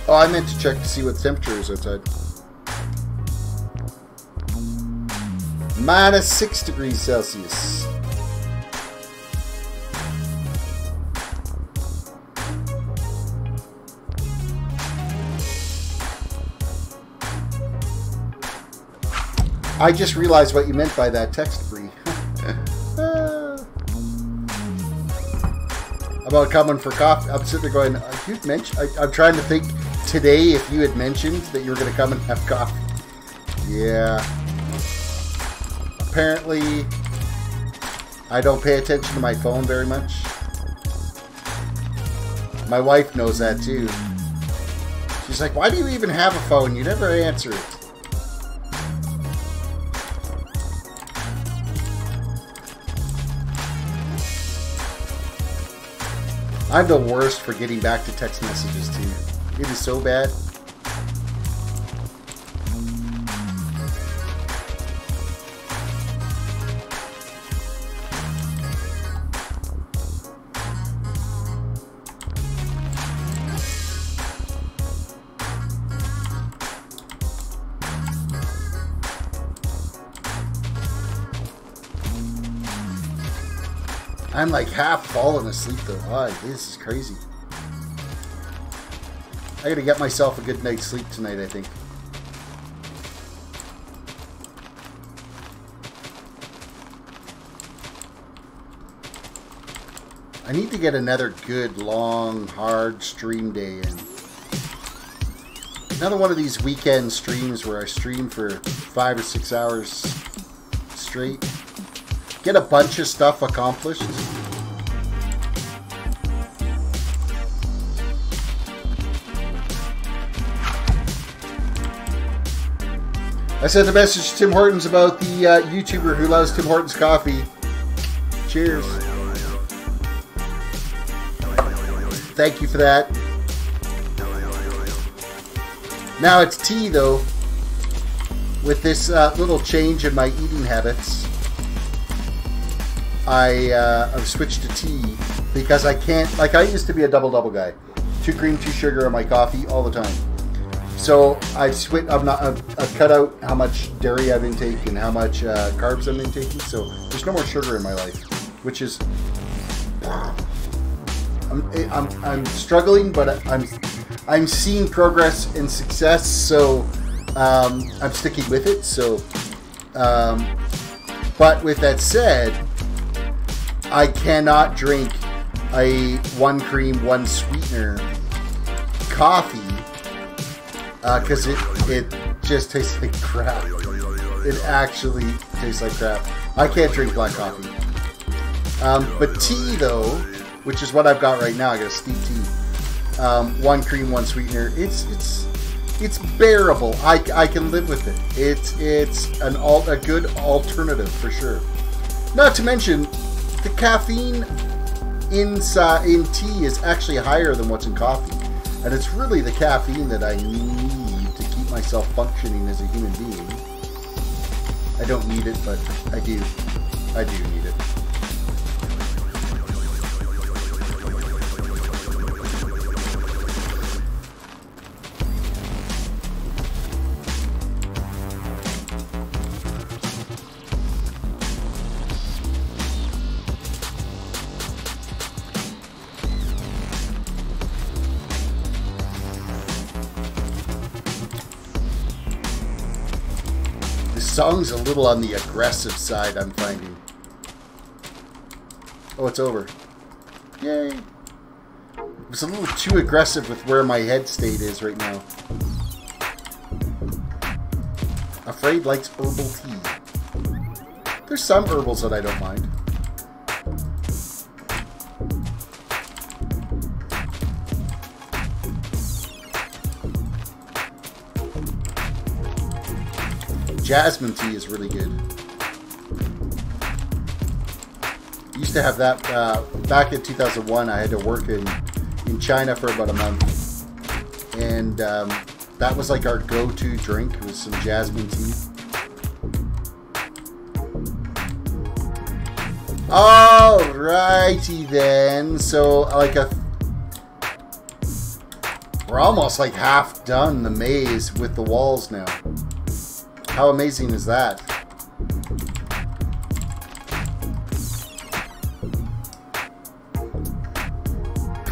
Oh, I meant to check to see what the temperature is outside. -6 degrees Celsius. I just realized what you meant by that text, Bree. About coming for coffee. I'm sitting there going, you'd mentioned. I'm trying to think today if you had mentioned that you were going to come and have coffee. Yeah. Apparently, I don't pay attention to my phone very much. My wife knows that too. She's like, why do you even have a phone? You never answer it. I'm the worst for getting back to text messages too. It is so bad. I'm like half falling asleep though. Oh, this is crazy. I gotta get myself a good night's sleep tonight, I think. I need to get another good, long, hard stream day in. Another one of these weekend streams where I stream for 5 or 6 hours straight. Get a bunch of stuff accomplished. I sent a message to Tim Hortons about the YouTuber who loves Tim Hortons coffee. Cheers. Thank you for that. Now it's tea though. With this little change in my eating habits, I've switched to tea because I can't, like I used to be a double guy. 2 cream, 2 sugar on my coffee all the time. So I've cut out how much dairy I've been taking, how much carbs I've been taking. So there's no more sugar in my life, which is, I'm struggling, but I'm seeing progress and success. So I'm sticking with it. So, but with that said, I cannot drink a 1 cream, 1 sweetener coffee because it just tastes like crap. It actually tastes like crap. I can't drink black coffee. But tea though, which is what I've got right now. I got a steep tea, 1 cream, 1 sweetener. It's bearable. I can live with it. It's a good alternative for sure. Not to mention, the caffeine in tea is actually higher than what's in coffee, and it's really the caffeine that I need to keep myself functioning as a human being. I don't need it, but I do. I do need it. Song's a little on the aggressive side, I'm finding. Oh, it's over. Yay! It's a little too aggressive with where my head state is right now. Afraid likes herbal tea. There's some herbals that I don't mind. Jasmine tea is really good. Used to have that back in 2001. I had to work in China for about a month, and that was like our go-to drink. It was some jasmine tea. Alrighty then. So like we're almost like half done the maze with the walls now. How amazing is that?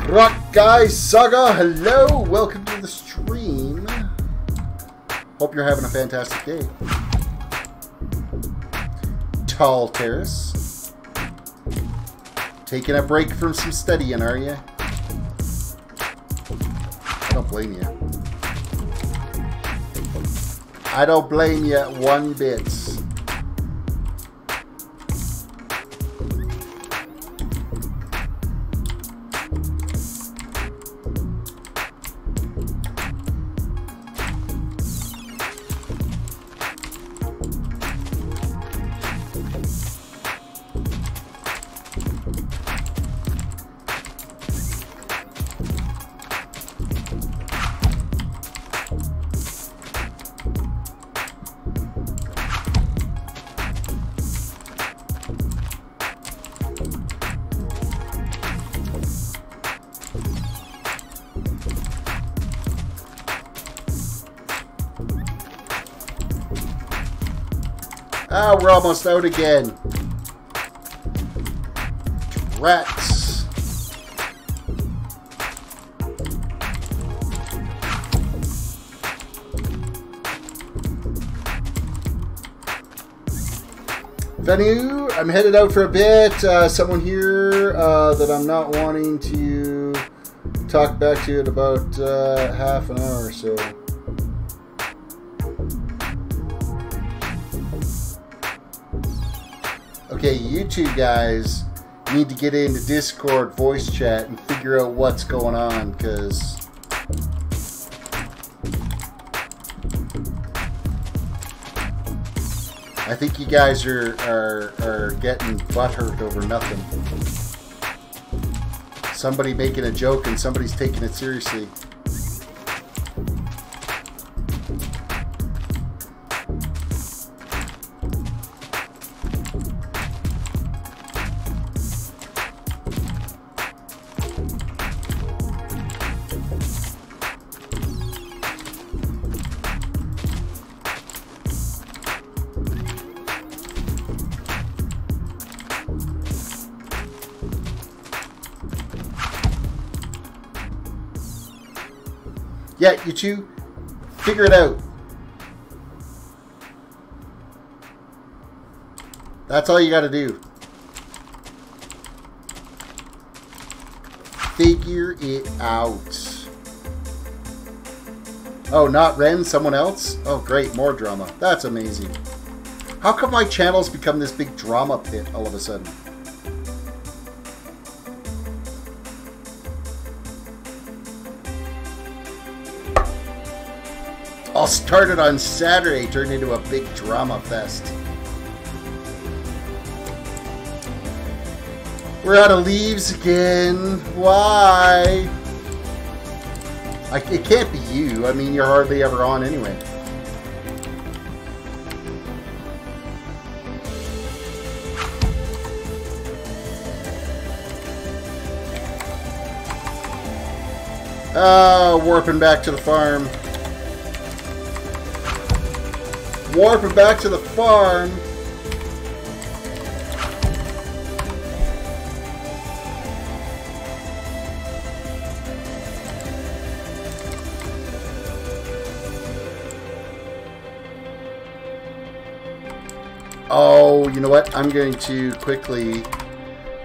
Rock Guy Saga, hello! Welcome to the stream. Hope you're having a fantastic day. Tall Terrace. Taking a break from some studying, are you? I don't blame you. I don't blame you one bit. Ah, we're almost out again. Rats. Venue, I'm headed out for a bit. Someone here that I'm not wanting to talk back to in about half an hour or so. Okay, you two guys need to get into Discord voice chat and figure out what's going on, because I think you guys are getting butthurt over nothing. Somebody making a joke and somebody's taking it seriously. Yeah, you two, figure it out. That's all you got to do. Figure it out. Oh, not Ren, someone else? Oh, great, more drama. That's amazing. How come my channel's become this big drama pit all of a sudden? all started on Saturday, turned into a big drama fest. We're out of leaves again. Why? It can't be you. I mean, you're hardly ever on anyway. Warping back to the farm. Warping back to the farm. Oh, you know what? I'm going to quickly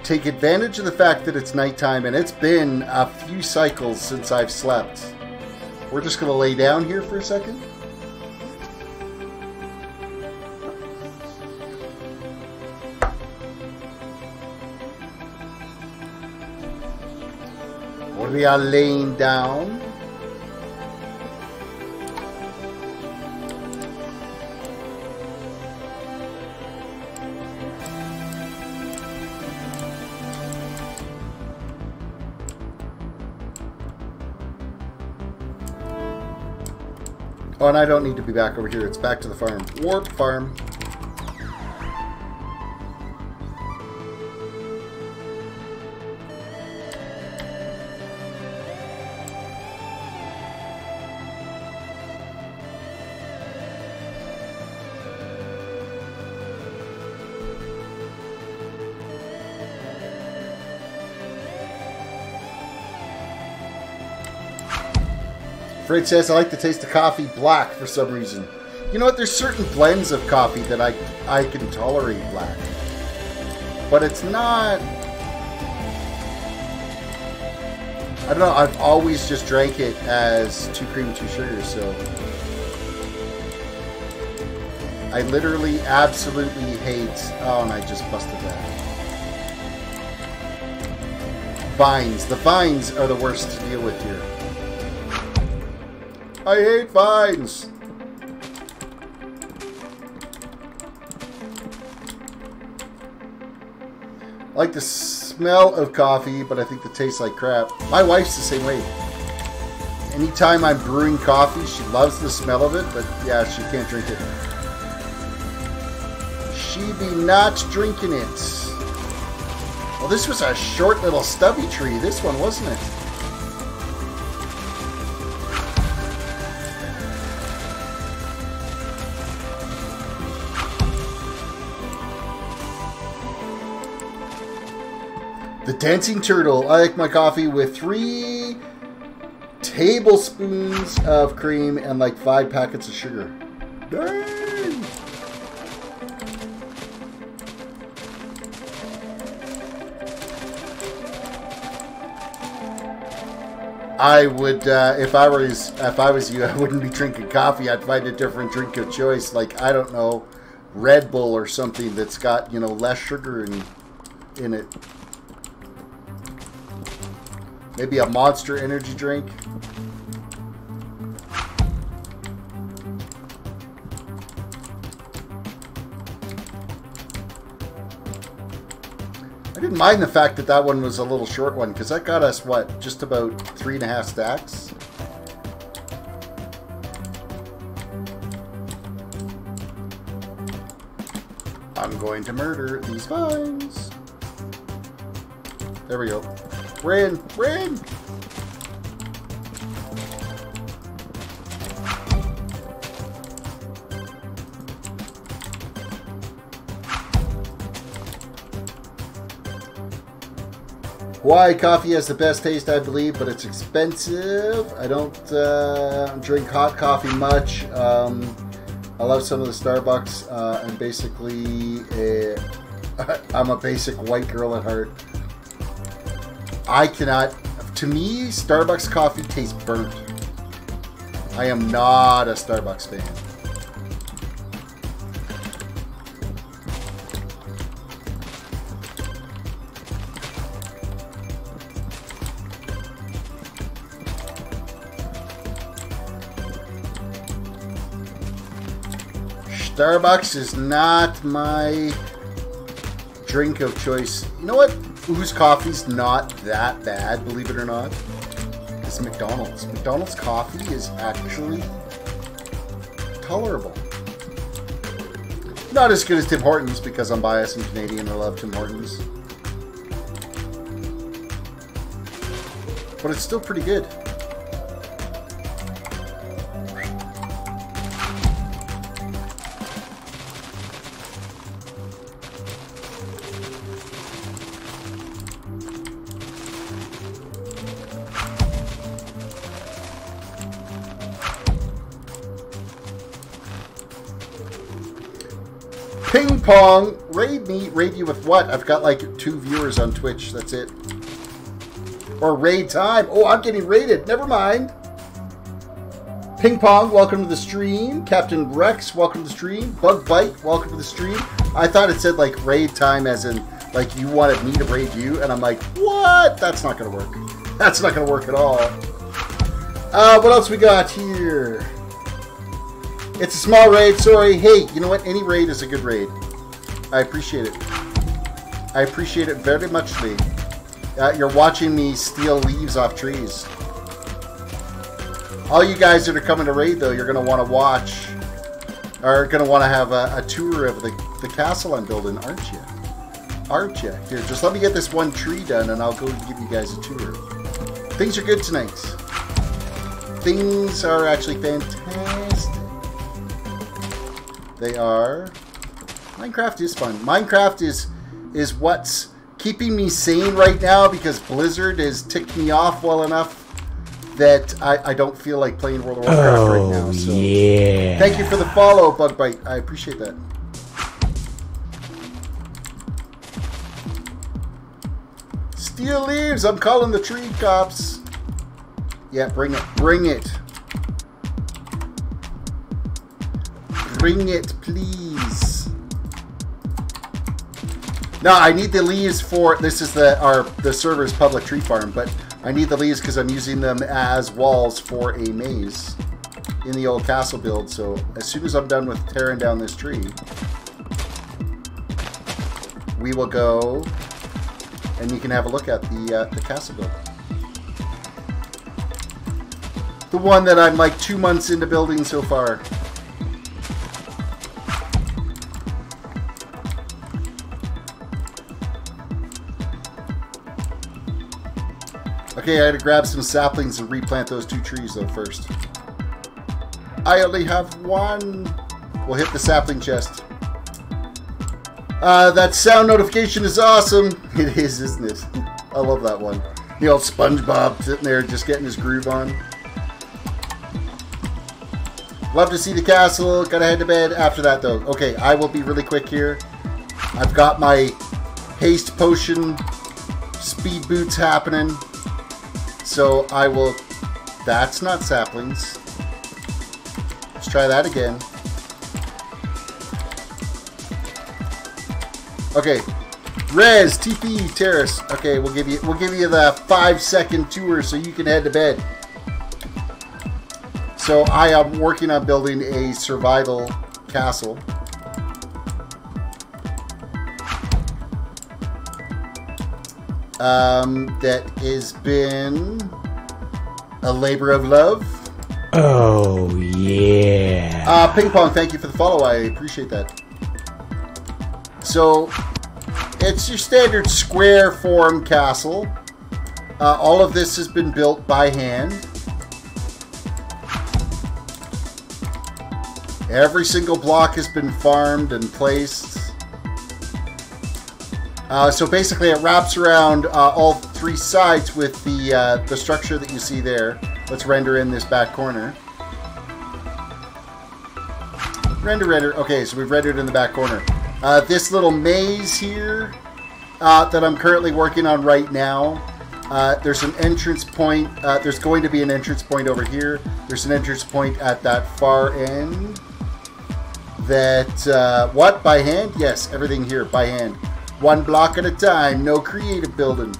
take advantage of the fact that it's nighttime and it's been a few cycles since I've slept. We're just going to lay down here for a second. We are laying down. Oh, and I don't need to be back over here. It's back to the farm. Warp farm. Fred says, I like the taste of coffee black for some reason. You know what? There's certain blends of coffee that I can tolerate black. But it's not... I don't know. I've always just drank it as 2 cream, 2 sugar, so... I literally absolutely hate... Oh, and I just busted that. Vines. The vines are the worst to deal with here. I hate vines. I like the smell of coffee, but I think the taste like crap. My wife's the same way. Anytime I'm brewing coffee, she loves the smell of it, but yeah, she can't drink it. She be not drinking it. Well, this was a short little stubby tree, this one, wasn't it? The Dancing Turtle. I like my coffee with 3 tablespoons of cream and like 5 packets of sugar. Dang! I would, if I was you, I wouldn't be drinking coffee. I'd find a different drink of choice, like, I don't know, Red Bull or something that's got, you know, less sugar in it. Maybe a Monster energy drink. I didn't mind the fact that that one was a little short one, because that got us, what, just about 3.5 stacks? I'm going to murder these vines. There we go. We're in! We're in! Hawaii coffee has the best taste, I believe, but it's expensive. I don't drink hot coffee much. I love some of the Starbucks, and basically, I'm a basic white girl at heart. I cannot... To me, Starbucks coffee tastes burnt. I am not a Starbucks fan. Starbucks is not my drink of choice. You know what? Whose coffee's not that bad, believe it or not? It's McDonald's. McDonald's coffee is actually tolerable. Not as good as Tim Hortons because I'm biased and Canadian. I love Tim Hortons. But it's still pretty good. Ping pong, raid me. Raid you with what? I've got like 2 viewers on Twitch. That's it. Or raid time. Oh, I'm getting raided. Never mind. Ping pong, welcome to the stream. Captain Rex, welcome to the stream. Bug Bite, welcome to the stream. I thought it said like raid time as in like you wanted me to raid you. And I'm like, what? That's not going to work. That's not going to work at all. What else we got here? It's a small raid, sorry. Hey, you know what? Any raid is a good raid. I appreciate it. I appreciate it very muchly. You're watching me steal leaves off trees. All you guys that are coming to raid, though, you're going to want to watch, are going to want to have a tour of the castle I'm building, aren't you? Aren't you? Here, just let me get this one tree done, and I'll go give you guys a tour. Things are good tonight. Things are actually fantastic. They are. Minecraft is fun. Minecraft is what's keeping me sane right now because Blizzard has ticked me off well enough that I don't feel like playing World of Warcraft right now. So yeah. Thank you for the follow, Bug Bite. I appreciate that. Steal leaves. I'm calling the tree cops. Yeah, bring it. Bring it. Bring it, please. Now, I need the leaves for... This is the server's public tree farm, but I need the leaves because I'm using them as walls for a maze in the old castle build. So, as soon as I'm done with tearing down this tree, we will go and you can have a look at the castle build. The one that I'm like 2 months into building so far. Okay, I had to grab some saplings and replant those 2 trees though first. I only have 1. We'll hit the sapling chest. That sound notification is awesome. It is, isn't it? I love that one. The old SpongeBob sitting there just getting his groove on. Love to see the castle. Gotta head to bed after that though. Okay, I will be really quick here. I've got my haste potion speed boots happening. So I will... That's not saplings. Let's try that again. Okay. Rez, TP, Terrace. Okay, we'll give you the 5-second tour so you can head to bed. So I am working on building a survival castle. That has been a labor of love. Oh, yeah. Ping Pong, thank you for the follow. I appreciate that. So, it's your standard square form castle. All of this has been built by hand. Every single block has been farmed and placed. So basically it wraps around all 3 sides with the structure that you see there. Let's render in this back corner. Render. Okay, so we've rendered in the back corner. This little maze here that I'm currently working on right now. There's an entrance point. There's going to be an entrance point over here. There's an entrance point at that far end. That, what? By hand? Yes, everything here by hand. 1 block at a time, no creative building.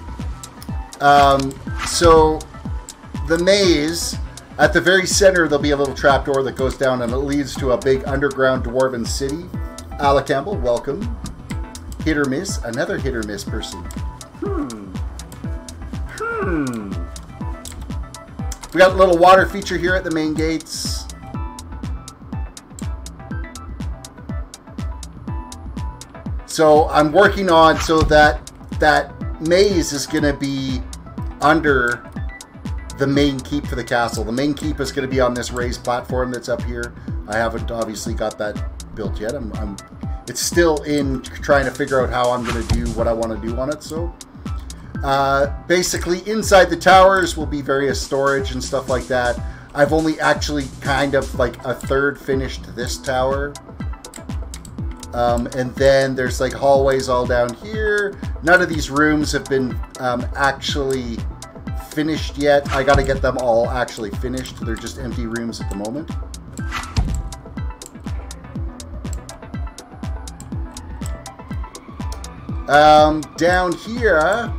So the maze At the very center, there'll be a little trapdoor that goes down and it leads to a big underground dwarven city. Ala Campbell, welcome. Hit or miss, another hit or miss person. We got a little water feature here at the main gates. So I'm working on so that maze is going to be under the main keep for the castle. The main keep is going to be on this raised platform that's up here. I haven't obviously got that built yet. It's still in trying to figure out how I'm going to do what I want to do on it. So basically inside the towers will be various storage and stuff like that. I've only actually kind of like a third finished this tower. And then there's like hallways all down here. None of these rooms have been actually finished yet. I got to get them all actually finished. They're just empty rooms at the moment. Down here,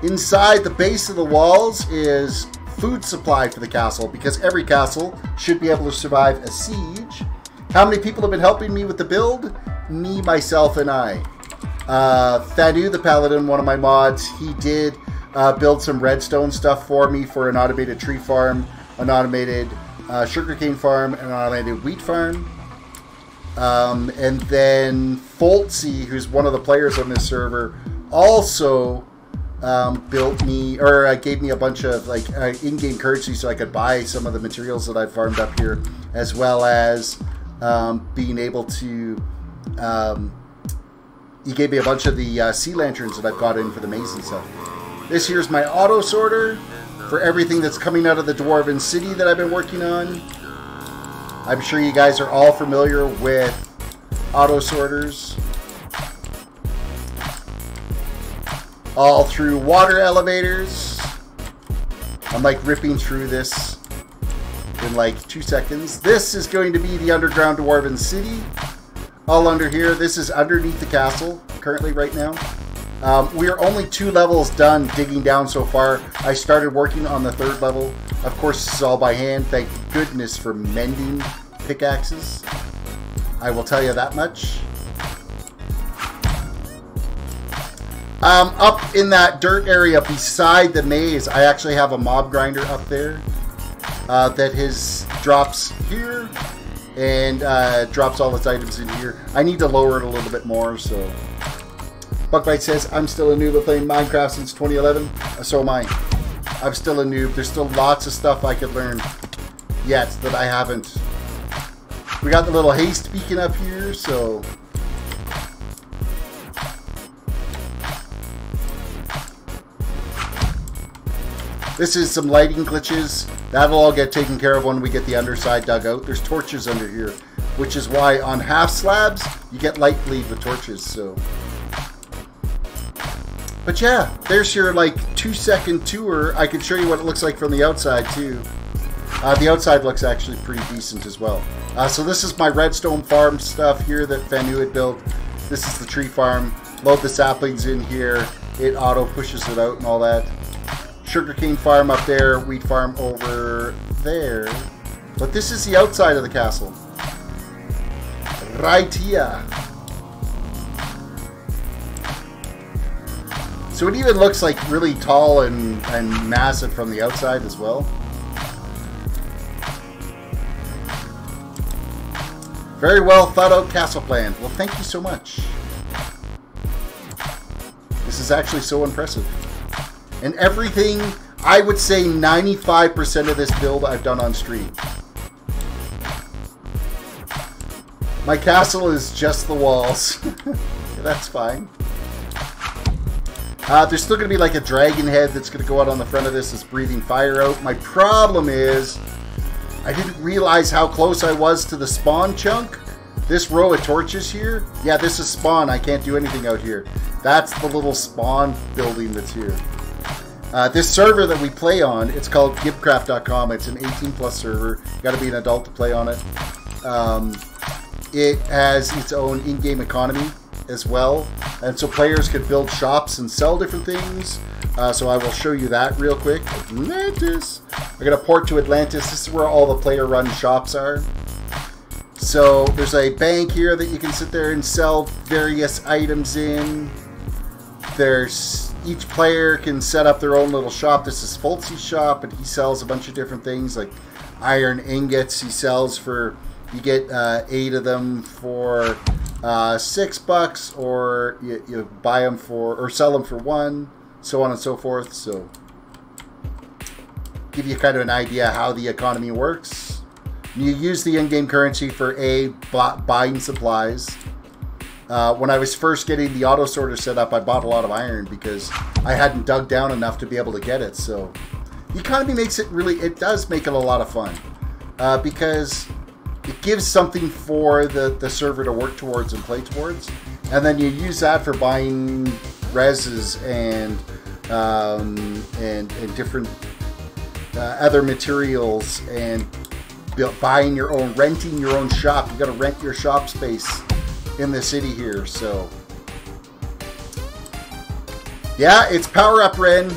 inside the base of the walls is food supply for the castle, because every castle should be able to survive a siege. How many people have been helping me with the build? Me, myself, and I. Thanu, the Paladin, one of my mods, he did build some redstone stuff for me for an automated tree farm, an automated sugarcane farm, and an automated wheat farm. And then Foltzy, who's one of the players on this server, also built me, or gave me a bunch of like in-game currency so I could buy some of the materials that I farmed up here, as well as being able to, he gave me a bunch of the sea lanterns that I've got in for the maze and stuff. This here's my auto sorter for everything that's coming out of the Dwarven City that I've been working on. I'm sure you guys are all familiar with auto sorters. All through water elevators. I'm like ripping through this in like 2 seconds. This is going to be the underground Dwarven City. All under here. This is underneath the castle currently right now. We are only 2 levels done digging down so far. I started working on the 3rd level. Of course, this is all by hand. Thank goodness for mending pickaxes. I will tell you that much. Up in that dirt area beside the maze, I actually have a mob grinder up there that drops here and drops all its items in here. I need to lower it a little bit more, so... Buckbite says, I'm still a noob at playing Minecraft since 2011. So am I. I'm still a noob. There's still lots of stuff I could learn yet that I haven't. We got the little haste beacon up here, so... This is some lighting glitches. That'll all get taken care of when we get the underside dug out. There's torches under here, which is why on half slabs, you get light bleed with torches, so... But yeah, there's your like 2-second tour. I can show you what it looks like from the outside too. The outside looks actually pretty decent as well. So this is my redstone farm stuff here that Thanu had built. This is the tree farm. Load the saplings in here. It auto pushes it out and all that. Sugarcane farm up there. Wheat farm over there. But this is the outside of the castle. Right here. So it even looks like really tall and massive from the outside as well. Very well thought out castle plan. Well, thank you so much. This is actually so impressive. And everything, I would say 95% of this build I've done on stream. My castle is just the walls. That's fine. There's still going to be like a dragon head that's going to go out on the front of this that's breathing fire out. My problem is I didn't realize how close I was to the spawn chunk. This row of torches here, yeah, this is spawn. I can't do anything out here. That's the little spawn building that's here. This server that we play on, it's called gibcraft.com. It's an 18+ server. You got to be an adult to play on it. It has its own in-game economy as well, and so players could build shops and sell different things. So I will show you that real quick. Atlantis. We're going to port to Atlantis. This is where all the player-run shops are. So there's a bank here that you can sit there and sell various items in. Each player can set up their own little shop. This is Fultzy's shop, and he sells a bunch of different things like iron ingots. He sells for, you get 8 of them for $6, or you buy them for, or sell them for 1, so on and so forth. So give you kind of an idea how the economy works. You use the in-game currency for buying supplies. When I was first getting the auto sorter set up, I bought a lot of iron because I hadn't dug down enough to be able to get it. So the economy makes it really, it does make it a lot of fun because it gives something for the server to work towards and play towards. And then you use that for buying reses and different other materials and buying your own, renting your own shop. You got to rent your shop space in the city here. So yeah, it's power up, Ren.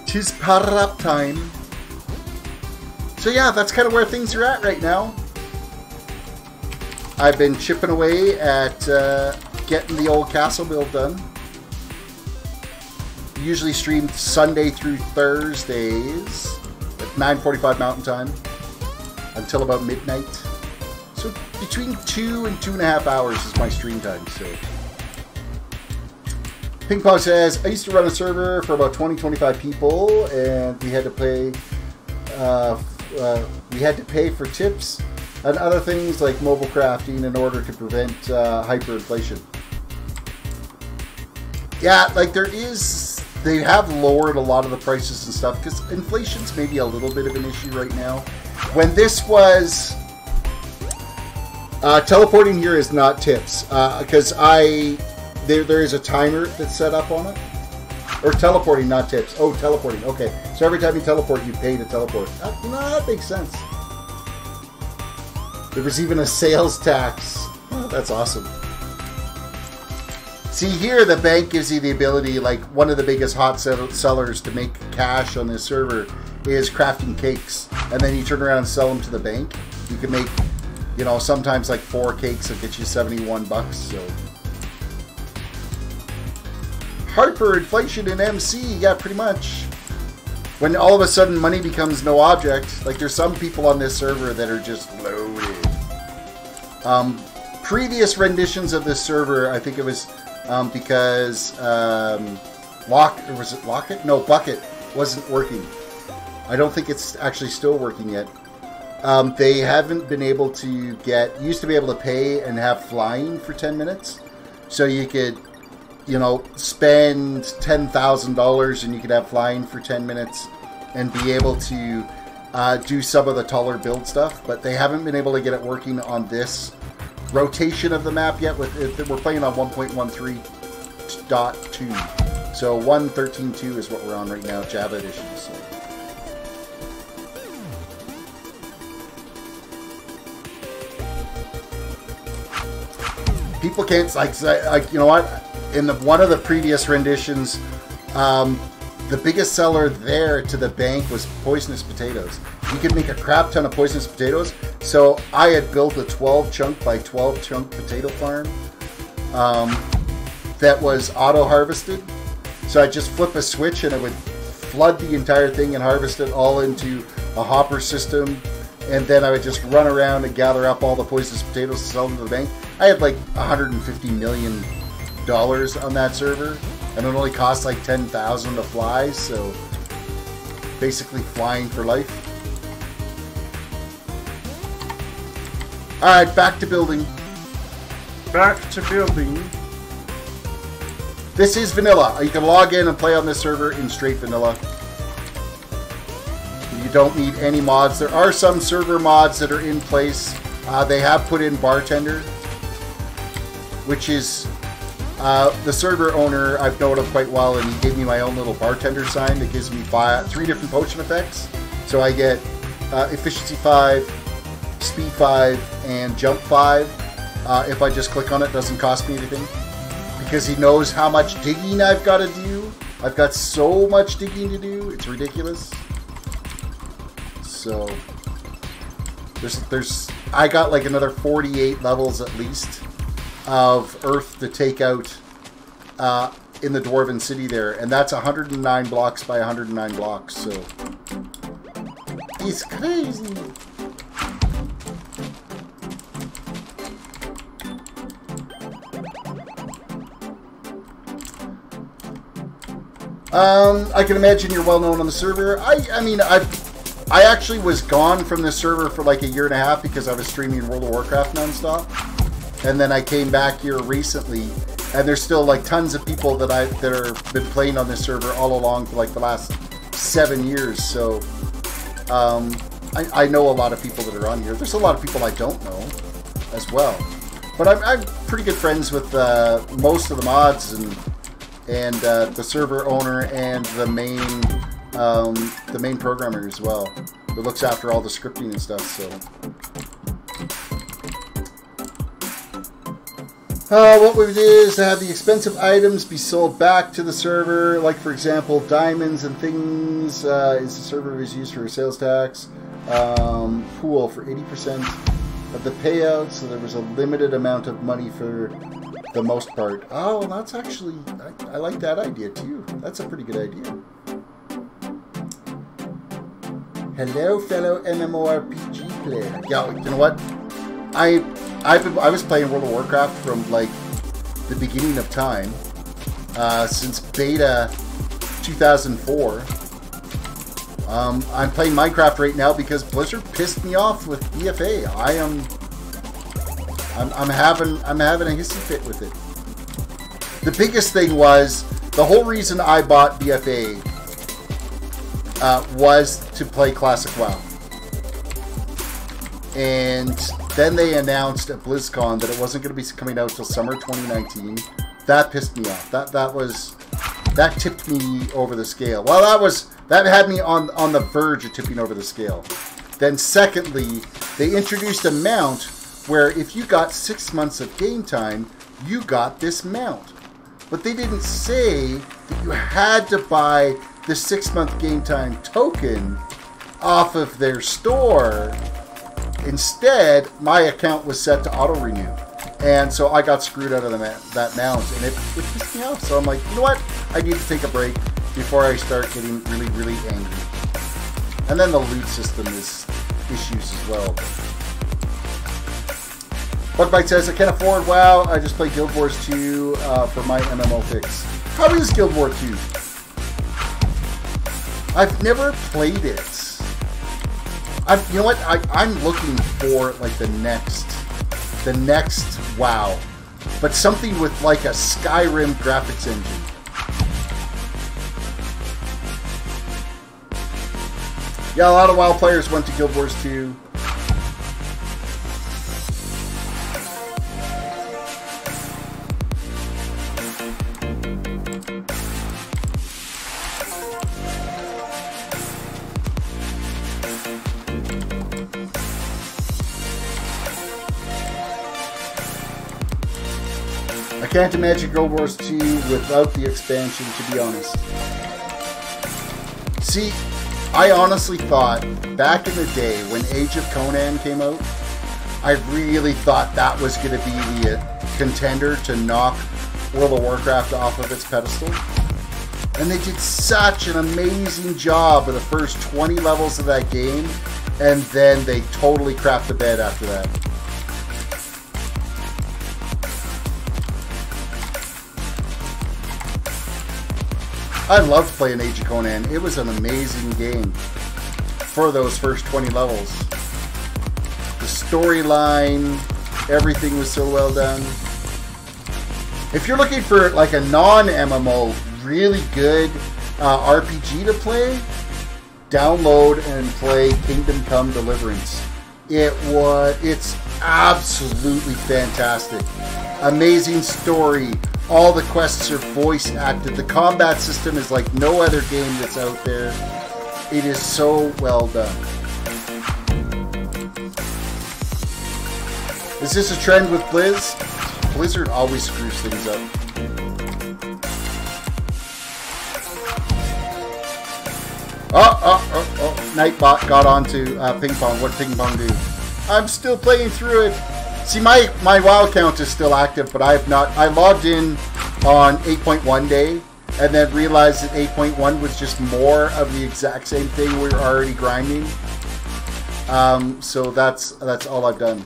'Tis power up time. So yeah, that's kind of where things are at right now. I've been chipping away at getting the old castle build done. Usually streamed Sunday through Thursdays at 9:45 Mountain Time until about midnight. So between 2 and 2.5 hours is my stream time. So Ping Pong says, I used to run a server for about 20-25 people, and we had to pay for tips and other things like mobile crafting in order to prevent hyperinflation. Yeah, like they have lowered a lot of the prices and stuff because inflation's maybe a little bit of an issue right now. When this was teleporting here is not tips because there is a timer that's set up on it. Or teleporting, not tips. Oh, teleporting. Okay, so every time you teleport, you pay to teleport. That makes sense. There was even a sales tax. Oh, that's awesome. See here, the bank gives you the ability, like one of the biggest hot sellers to make cash on this server is crafting cakes. And then you turn around and sell them to the bank. You can make, you know, sometimes like 4 cakes that get you $71. So hyperinflation in MC, yeah, pretty much. When all of a sudden money becomes no object, like there's some people on this server that are just loaded. Previous renditions of this server, I think it was because Bucket wasn't working. I don't think it's actually still working yet. They haven't been able to used to be able to pay and have flying for 10 minutes. So you could, you know, spend $10,000 and you could have flying for 10 minutes and be able to do some of the taller build stuff. But they haven't been able to get it working on this rotation of the map yet. We're playing on 1.13.2. So 1.13.2 is what we're on right now, Java edition. So. People can't, like you know what? In one of the previous renditions, the biggest seller there to the bank was poisonous potatoes. You could make a crap ton of poisonous potatoes. So I had built a 12 chunk by 12 chunk potato farm that was auto harvested. So I just flip a switch and it would flood the entire thing and harvest it all into a hopper system. And then I would just run around and gather up all the poisonous potatoes to sell them to the bank. I had like $150 million on that server, and it only cost like $10,000 to fly, so basically flying for life. Alright, back to building. Back to building. This is vanilla. You can log in and play on this server in straight vanilla. You don't need any mods. There are some server mods that are in place. They have put in bartender, which is the server owner. I've known him quite well, and he gave me my own little bartender sign that gives me 3 different potion effects. So I get efficiency 5, speed 5, and jump 5. If I just click on it, it doesn't cost me anything, because he knows how much digging I've got to do I've got so much digging to do, it's ridiculous. So there's I got like another 48 levels at least of Earth to take out in the Dwarven City there, and that's 109 blocks by 109 blocks, so it's crazy. I can imagine you're well known on the server. I mean, I actually was gone from the server for like a year and a half because I was streaming World of Warcraft nonstop, and then I came back here recently, and there's still like tons of people that are been playing on this server all along for like the last 7 years. So I know a lot of people that are on here. There's a lot of people I don't know as well, but I'm pretty good friends with most of the mods and the server owner and the main programmer as well, that looks after all the scripting and stuff. So what we did is to have the expensive items be sold back to the server, like for example diamonds and things. Is the server is used for sales tax pool for 80% of the payout, so there was a limited amount of money for the most part. Oh, that's actually, I like that idea too. That's a pretty good idea. Hello, fellow MMORPG player. Yeah, you know what? I was playing World of Warcraft from like the beginning of time, since beta 2004. I'm playing Minecraft right now because Blizzard pissed me off with BFA. I'm having a hissy fit with it. The biggest thing was, the whole reason I bought BFA was to play Classic WoW. And then they announced at BlizzCon that it wasn't going to be coming out till summer 2019. That pissed me off. That tipped me over the scale. Well, that had me on the verge of tipping over the scale. Then secondly, they introduced a mount where if you got 6 months of game time, you got this mount. But they didn't say that you had to buy the 6-month game time token off of their store. Instead, my account was set to auto-renew. And so I got screwed out of that mount, and it pissed me off. So I'm like, you know what? I need to take a break before I start getting really, really angry. And then the loot system is issues as well. Bugbite says, I can't afford WoW. I just play Guild Wars 2 for my MMO fix. How is Guild Wars 2? I've never played it. You know what? I'm looking for like the next WoW, but something with like a Skyrim graphics engine. Yeah, a lot of WoW players went to Guild Wars 2. I can't imagine Guild Wars 2 without the expansion, to be honest. See, I honestly thought, back in the day when Age of Conan came out, I really thought that was going to be the contender to knock World of Warcraft off of its pedestal. And they did such an amazing job of the first 20 levels of that game, and then they totally crapped the bed after that. I loved playing Age of Conan. It was an amazing game for those first 20 levels. The storyline, everything was so well done. If you're looking for like a non-MMO, really good RPG to play, download and play Kingdom Come Deliverance. It's absolutely fantastic. Amazing story. All the quests are voice acted. The combat system is like no other game that's out there. It is so well done. Is this a trend with Blizz? Blizzard always screws things up. Nightbot got onto ping pong. What did ping pong do? I'm still playing through it. See, my WoW account is still active, but I have not. I logged in on 8.1 day, and then realized that 8.1 was just more of the exact same thing we were already grinding. So that's all I've done.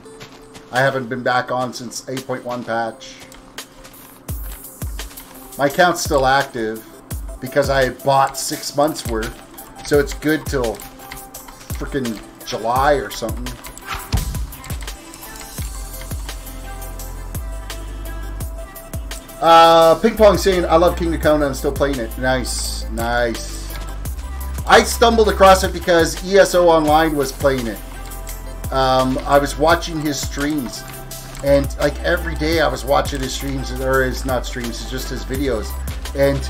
I haven't been back on since 8.1 patch. My account's still active because I bought 6 months worth, so it's good till freaking July or something. Ping Pong saying, I love Kingdom Come and I'm still playing it. Nice, nice. I stumbled across it because ESO Online was playing it. I was watching his streams, and like every day I was watching his streams, or his, not streams, it's just his videos, and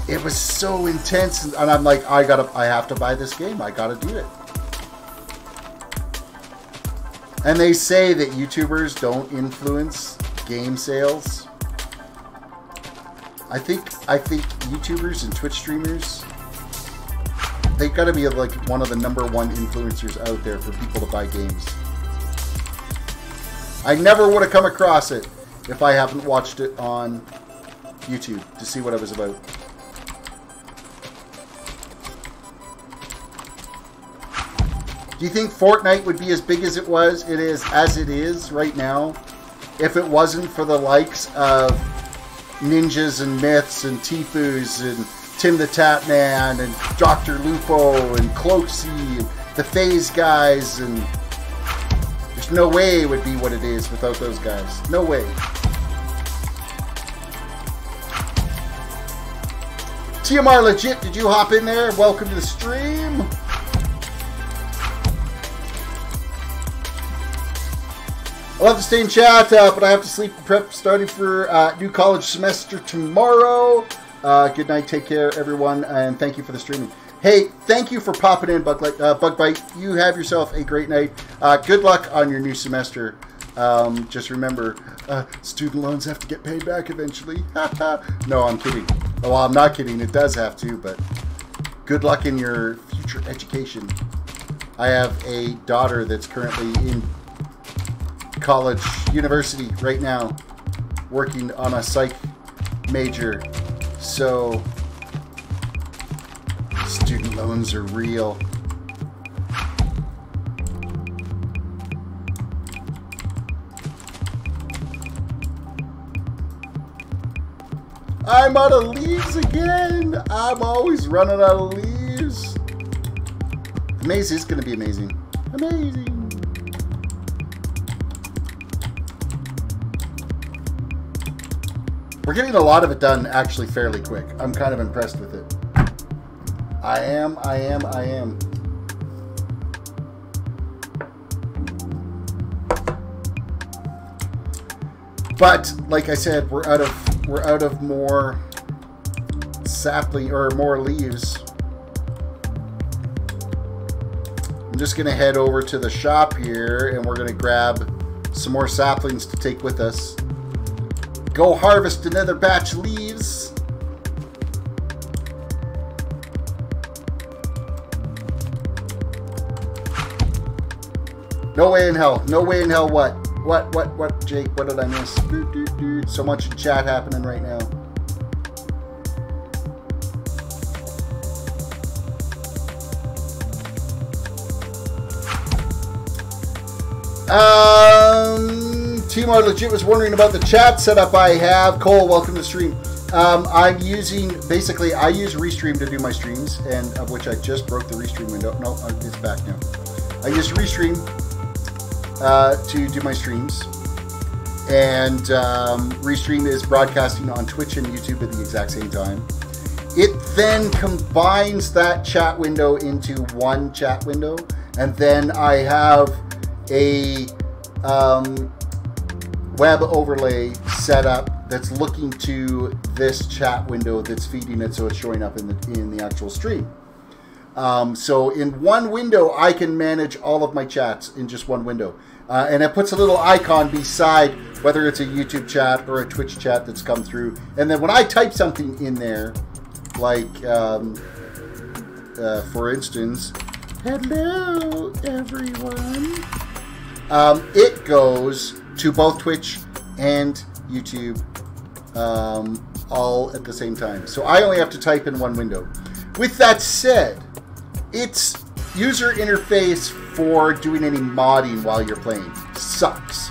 it was so intense, and I'm like, I have to buy this game, I gotta do it. And they say that YouTubers don't influence game sales. I think YouTubers and Twitch streamers, they've got to be like one of the #1 influencers out there for people to buy games. I never would have come across it if I haven't watched it on YouTube to see what it was about. Do you think Fortnite would be as big as it is right now if it wasn't for the likes of Ninjas and Myths and Tifus and Tim the Tatman and Dr. Lupo and Cloaksy and the FaZe guys? And there's no way it would be what it is without those guys. No way. TMR Legit, did you hop in there? Welcome to the stream. I love to stay in chat, but I have to sleep and prep starting for new college semester tomorrow. Good night, take care, everyone, and thank you for the streaming. Hey, thank you for popping in, Bugbite. You have yourself a great night. Good luck on your new semester. Just remember, student loans have to get paid back eventually. No, I'm kidding. Well, I'm not kidding. It does have to, but good luck in your future education. I have a daughter that's currently in college, university right now, working on a psych major. So, student loans are real. I'm out of leaves again. I'm always running out of leaves. The maze is going to be amazing. Amazing. We're getting a lot of it done actually fairly quick. I'm kind of impressed with it. I am. But like I said, we're out of more sapling or more leaves. I'm just gonna head over to the shop here and we're gonna grab some more saplings to take with us. Go harvest another batch of leaves. No way in hell. No way in hell what? What, Jake? What did I miss? So much chat happening right now. Timar Legit was wondering about the chat setup I have. Cole, welcome to the stream. I'm using, basically, I use Restream to do my streams, and of which I just broke the Restream window. No, it's back now. I use Restream to do my streams, and Restream is broadcasting on Twitch and YouTube at the exact same time. It then combines that chat window into one chat window, and then I have a web overlay set up that's looking to this chat window that's feeding it, so it's showing up in the actual stream. So in one window, I can manage all of my chats in just one window. And it puts a little icon beside whether it's a YouTube chat or a Twitch chat that's come through. And then when I type something in there, like for instance, hello everyone, it goes to both Twitch and YouTube all at the same time. So I only have to type in one window. With that said, its user interface for doing any modding while you're playing sucks.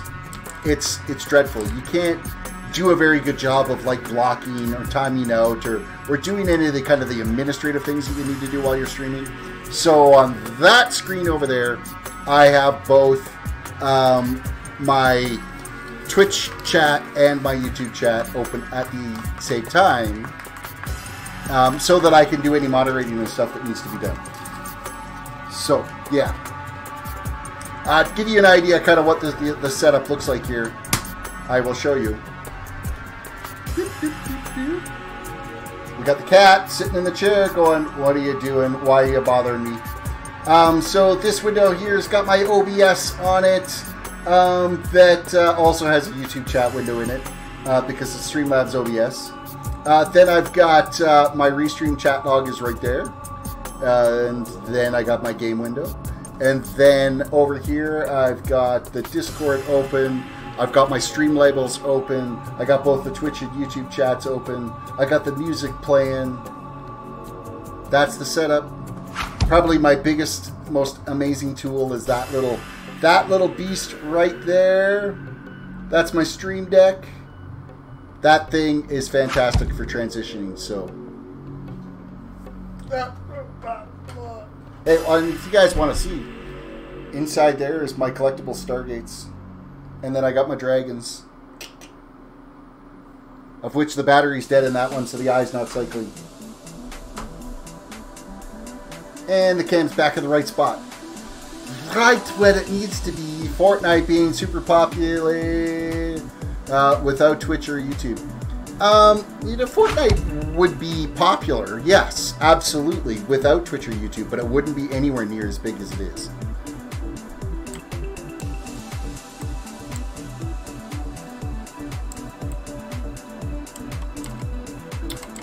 It's dreadful. You can't do a very good job of like blocking or timing out or doing any of the kind of the administrative things that you need to do while you're streaming. So on that screen over there, I have both my Twitch chat and my YouTube chat open at the same time, so that I can do any moderating and stuff that needs to be done. So yeah, to give you an idea kind of what the setup looks like here, I will show you. We got the cat sitting in the chair going, what are you doing? Why are you bothering me? So this window here has got my OBS on it, that also has a YouTube chat window in it, because it's Streamlabs OBS. Then I've got my Restream chat log is right there, and then I got my game window. And then over here I've got the Discord open, I've got my stream labels open, I got both the Twitch and YouTube chats open, I got the music playing. That's the setup. Probably my biggest, most amazing tool is that little beast right there. That's my Stream Deck. That thing is fantastic for transitioning. So, hey, if you guys want to see, inside there is my collectible Stargates, and then I got my dragons, of which the battery's dead in that one, so the eye's not cycling. And the cam's back in the right spot. Right where it needs to be. Fortnite being super popular without Twitch or YouTube. You know, Fortnite would be popular, yes, absolutely, without Twitch or YouTube, but it wouldn't be anywhere near as big as it is.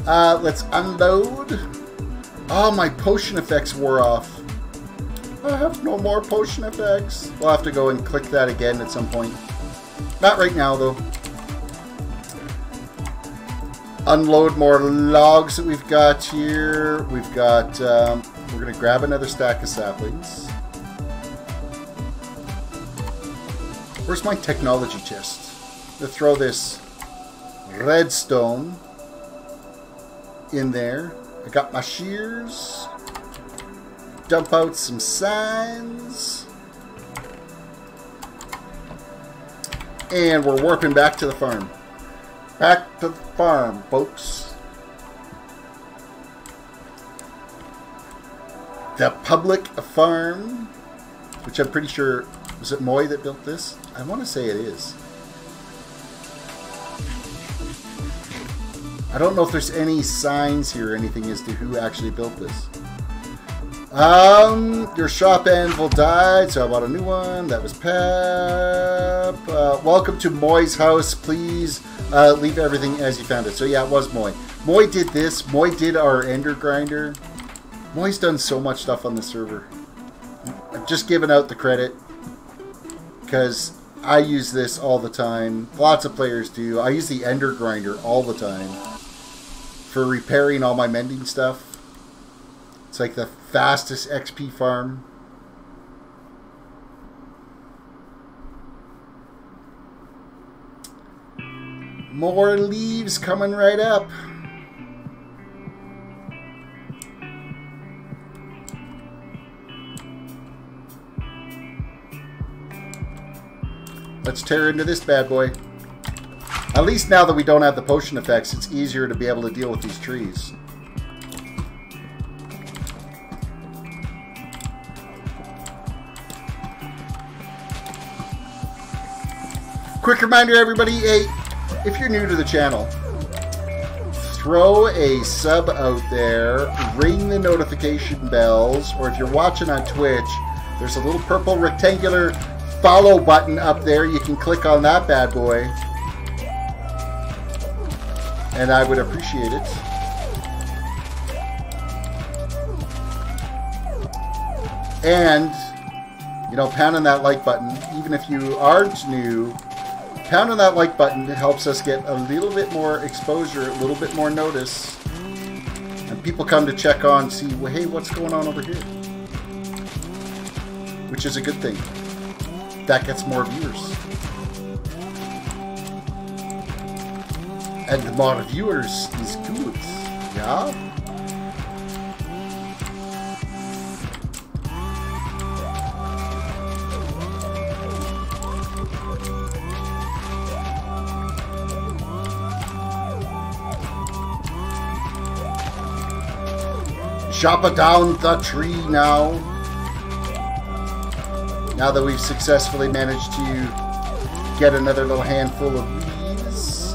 Let's unload. Oh, my potion effects wore off. I have no more potion effects. We'll have to go and click that again at some point. Not right now, though. Unload more logs that we've got here. We've got, we're going to grab another stack of saplings. Where's my technology chest? I'm going to throw this redstone in there. I got my shears. Dump out some signs. And we're warping back to the farm. Back to the farm, folks. The public farm, which I'm pretty sure, was it Moy that built this? I want to say it is. I don't know if there's any signs here or anything as to who actually built this. Your shop anvil died, so I bought a new one. That was Pep. Welcome to Moy's house. Please leave everything as you found it. So yeah, it was Moy. Moy did this. Moy did our ender grinder. Moy's done so much stuff on the server. I've just given out the credit because I use this all the time. Lots of players do. I use the ender grinder all the time for repairing all my mending stuff. It's like the fastest XP farm. More leaves coming right up. Let's tear into this bad boy. At least now that we don't have the potion effects, it's easier to be able to deal with these trees. Quick reminder, everybody, hey, if you're new to the channel, throw a sub out there, ring the notification bells, or if you're watching on Twitch, there's a little purple rectangular follow button up there. You can click on that bad boy, and I would appreciate it. And, you know, pounding that like button, even if you aren't new, pounding that like button helps us get a little bit more exposure, a little bit more notice. And people come to check on, see, well, hey, what's going on over here? Which is a good thing. That gets more viewers. And the more viewers is good. Yeah? Chop it down the tree now. Now that we've successfully managed to get another little handful of leaves.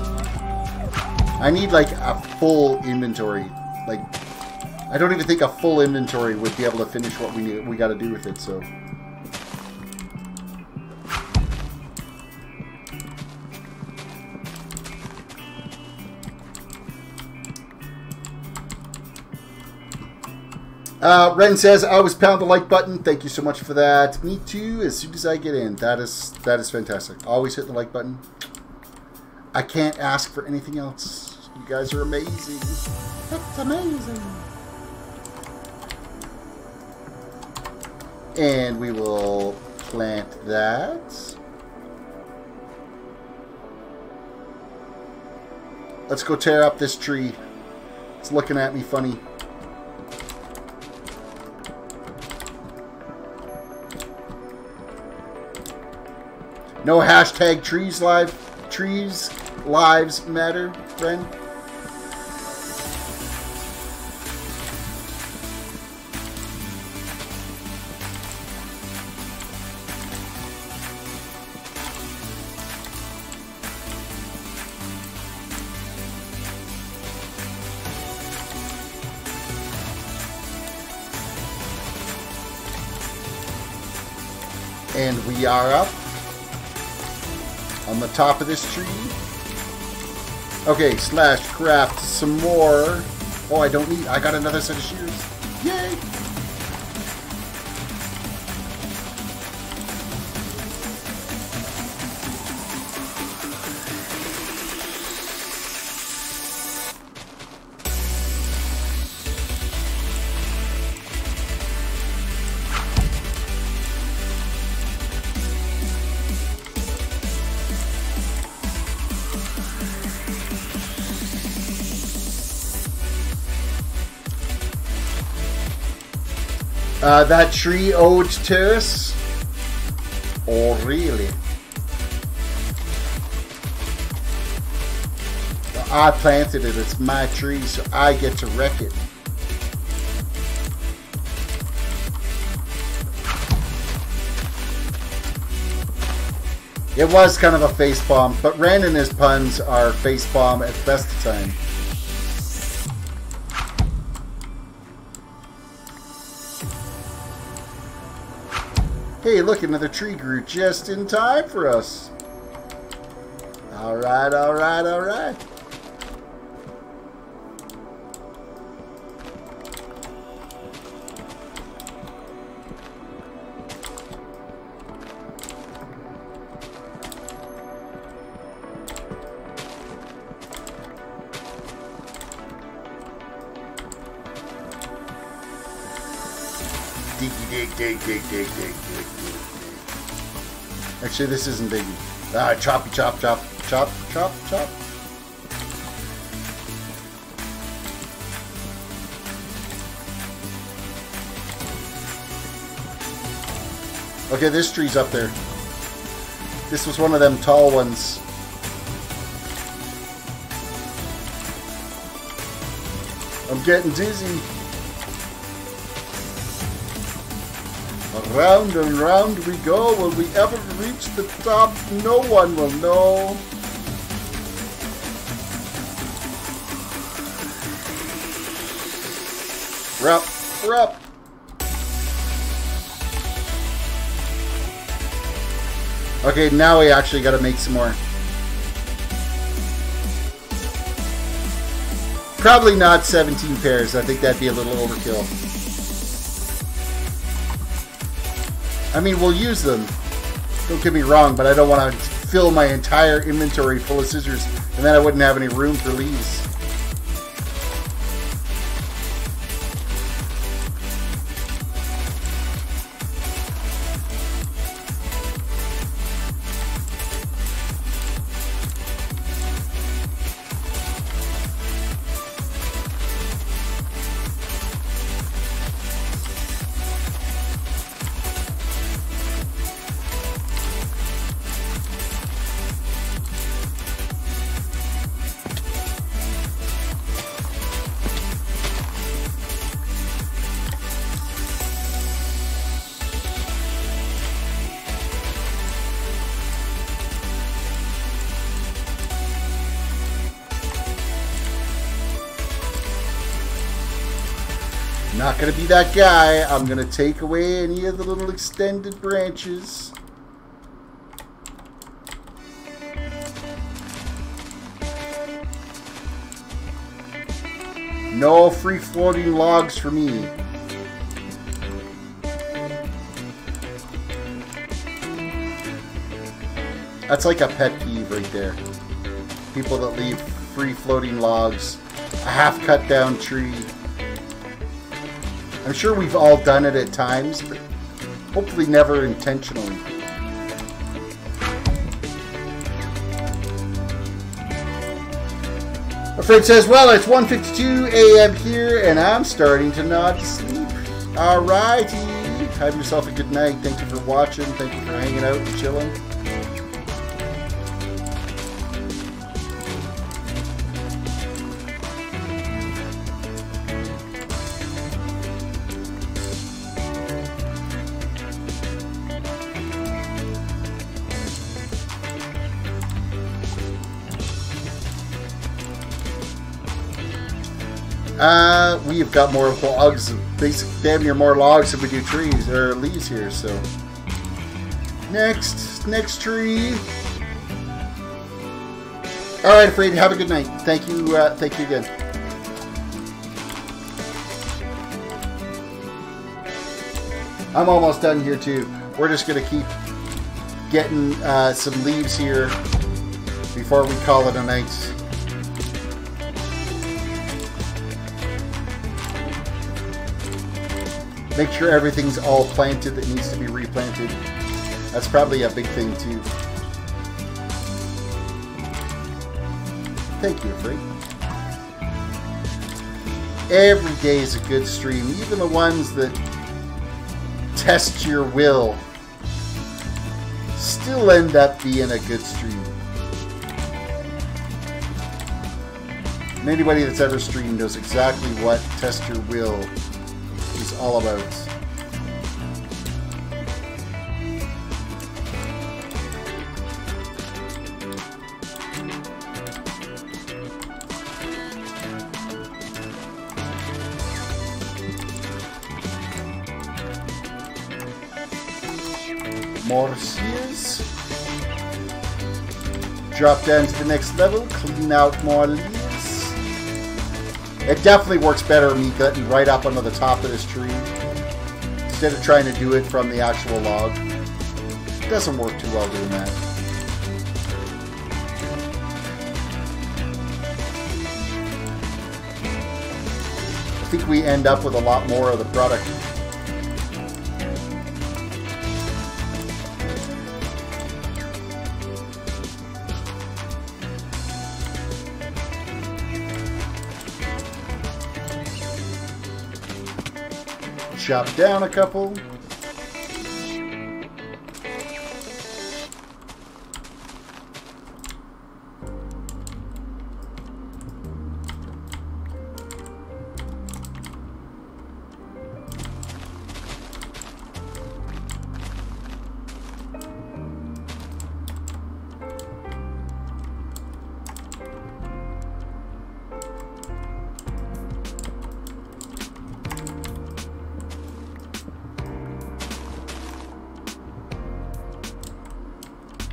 I need like a full inventory. Like, I don't even think a full inventory would be able to finish what we got to do with it, so. Ren says, I always pound the like button. Thank you so much for that. Me too, as soon as I get in. That is fantastic. Always hit the like button. I can't ask for anything else. You guys are amazing. It's amazing. And we will plant that. Let's go tear up this tree. It's looking at me funny. No hashtag trees lives matter, friend. And we are up on the top of this tree. Okay, slash craft some more. Oh, I got another set of shears. Yay! That tree owed Terrace? Oh, really? Well, I planted it. It's my tree, so I get to wreck it. It was kind of a facepalm, but Rand and his puns are facepalm at the best of time. Hey, look, another tree grew just in time for us. Alright, alright, alright. Diggy dig, dig, dig, dig, dig, dig. Actually, this isn't diggy. Ah, choppy, chop, chop, chop, chop, chop. Okay, this tree's up there. This was one of them tall ones. I'm getting dizzy. Round and round we go. Will we ever reach the top? No one will know. Rup, rup. Okay, now we actually got to make some more. Probably not 17 pairs. I think that'd be a little overkill. I mean, we'll use them. Don't get me wrong, but I don't want to fill my entire inventory full of scissors, and then I wouldn't have any room for leaves. Not going to be that guy. I'm going to take away any of the little extended branches. No free floating logs for me. That's like a pet peeve right there. People that leave free floating logs, a half cut down tree. I'm sure we've all done it at times, but hopefully never intentionally. My friend says, well, it's 1:52 a.m. here, and I'm starting to nod to sleep. Alrighty. Have yourself a good night. Thank you for watching. Thank you for hanging out and chilling. We have got more logs, damn near more logs than we do trees or leaves here. So next tree. All right, Afraid. Have a good night. Thank you again. I'm almost done here too. We're just gonna keep getting some leaves here before we call it a night. Make sure everything's all planted that needs to be replanted. That's probably a big thing too. Thank you, Afraid. Every day is a good stream, even the ones that test your will still end up being a good stream. And anybody that's ever streamed knows exactly what test your will is all about. More seeds. Drop down to the next level, clean out more leaves. It definitely works better me getting right up onto the top of this tree instead of trying to do it from the actual log. It doesn't work too well doing that. I think we end up with a lot more of the product. Chop down a couple.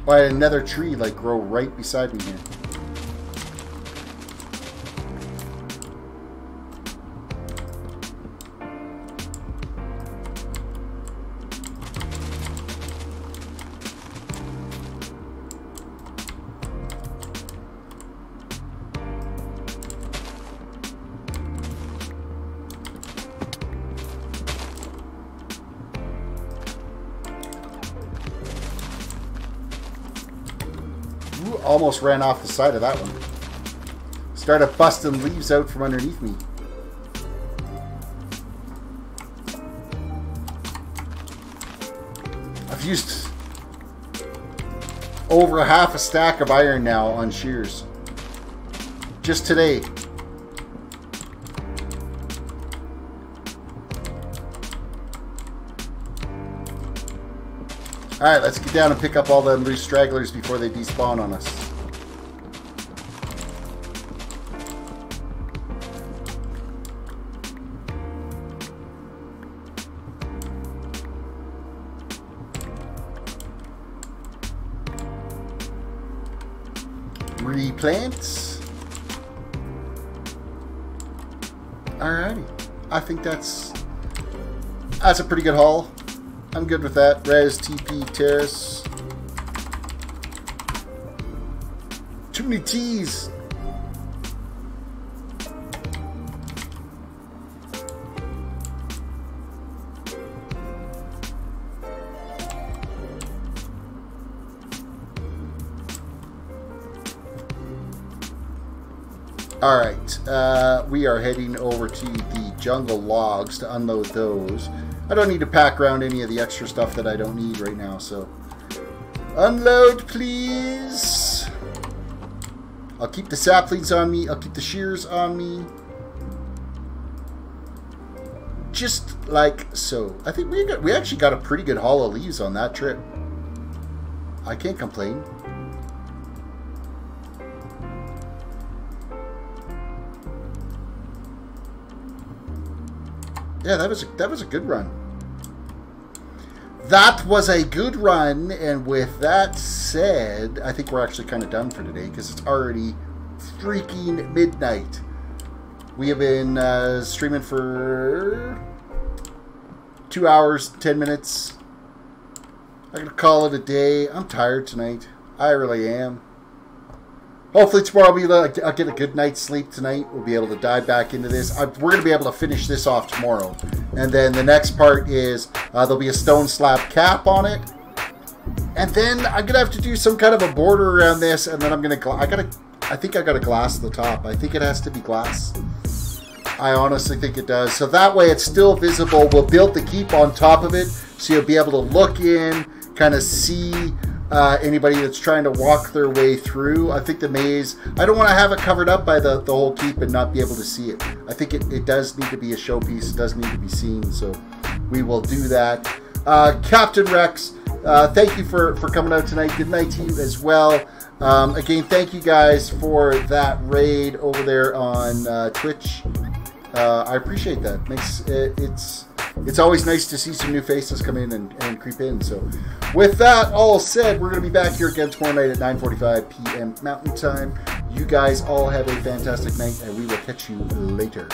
Why did another tree like grow right beside me here? almost ran off the side of that one. Started busting leaves out from underneath me. I've used over half a stack of iron now on shears. Just today. Alright, let's get down and pick up all the loose stragglers before they despawn on us. Replant. Alrighty. I think that's a pretty good haul. I'm good with that. Res, TP, Terrace. Too many T's. Alright, we are heading over to the jungle logs to unload those. I don't need to pack around any of the extra stuff that I don't need right now, so... Unload, please! I'll keep the saplings on me, I'll keep the shears on me. Just like so. I think we actually got a pretty good haul of leaves on that trip. I can't complain. Yeah, that was a good run. That was a good run, and with that said, I think we're actually kind of done for today because it's already freaking midnight. We have been streaming for 2 hours, 10 minutes. I'm gonna call it a day. I'm tired tonight. I really am. Hopefully tomorrow I'll get a good night's sleep tonight. We'll be able to dive back into this. We're going to be able to finish this off tomorrow. And then the next part is there'll be a stone slab cap on it. And then I'm going to have to do some kind of a border around this. And then I'm going to... I think I got to glass the top. I think it has to be glass. I honestly think it does. So that way it's still visible. We'll build the keep on top of it. So you'll be able to look in, kind of see... anybody that's trying to walk their way through. I think the maze, I don't want to have it covered up by the whole keep and not be able to see it. I think it does need to be a showpiece. It does need to be seen, so we will do that. Captain Rex, thank you for coming out tonight. Good night to you as well. Again, thank you guys for that raid over there on Twitch. I appreciate that. It's always nice to see some new faces come in and creep in. So with that all said, we're going to be back here again tomorrow night at 9:45 p.m. Mountain Time. You guys all have a fantastic night, and we will catch you later.